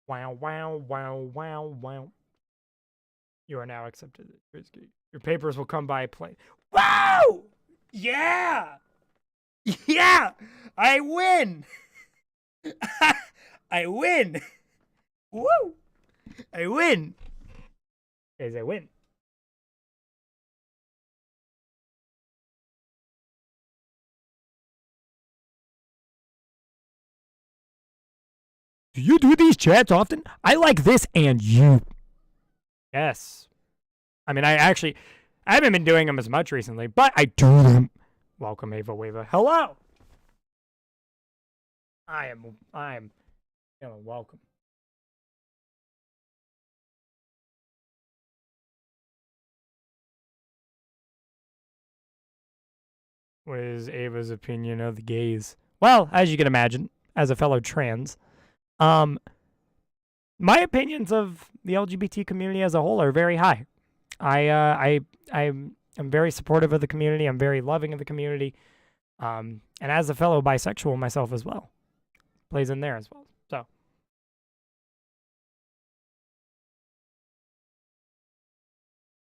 Wow, wow, wow, wow, wow. You are now accepted. Your papers will come by plane. Wow! Yeah! Yeah! I win! I win! Woo! I win! Guys, I win. Do you do these chats often? I like this and you. Yes. I mean, I haven't been doing them as much recently, but I do them. Welcome, Ava Wava. Hello. I'm feeling welcome. What is Ava's opinion of the gays? Well, as you can imagine, as a fellow trans, um, my opinions of the LGBT community as a whole are very high. I'm very supportive of the community. I'm very loving of the community. And as a fellow bisexual myself as well, plays in there as well. So,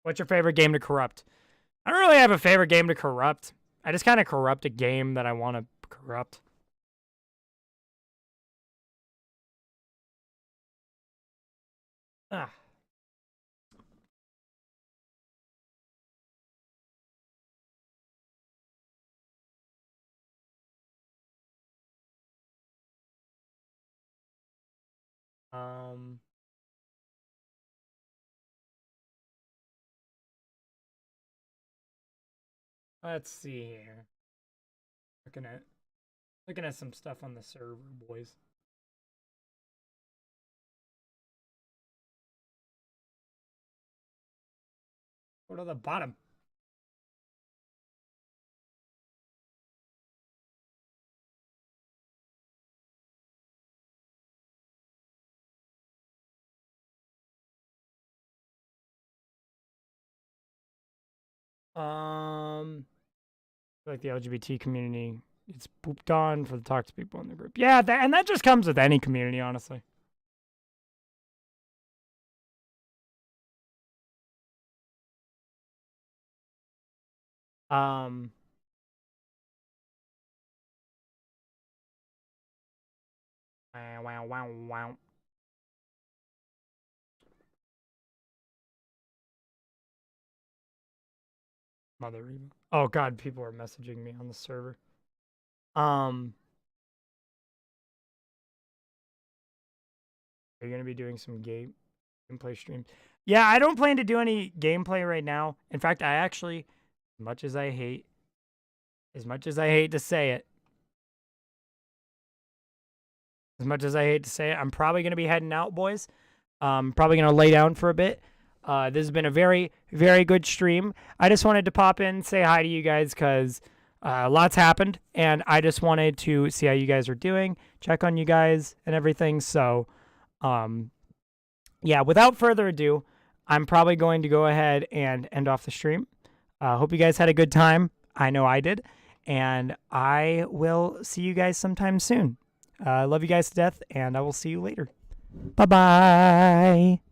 what's your favorite game to corrupt? I don't really have a favorite game to corrupt. I just kind of corrupt a game that I want to corrupt. Ah. Um. Let's see here. Looking at some stuff on the server, boys. Go to the bottom. Like the LGBT community, it's pooped on for the toxic people in the group. Yeah, and that just comes with any community, honestly. Um, wow, wow, wow, wow. Mother Eva. Oh God, people are messaging me on the server. Um, are you gonna be doing some gameplay streams? Yeah, I don't plan to do any gameplay right now. In fact, I actually, as much as I hate to say it, I'm probably gonna be heading out, boys. Probably gonna lay down for a bit. This has been a very, very good stream. I just wanted to pop in, say hi to you guys, because lots happened, and I just wanted to see how you guys are doing, check on you guys, and everything. So, yeah, without further ado, I'm probably going to go ahead and end off the stream. Hope you guys had a good time. I know I did. And I will see you guys sometime soon. I love you guys to death, and I will see you later. Bye-bye.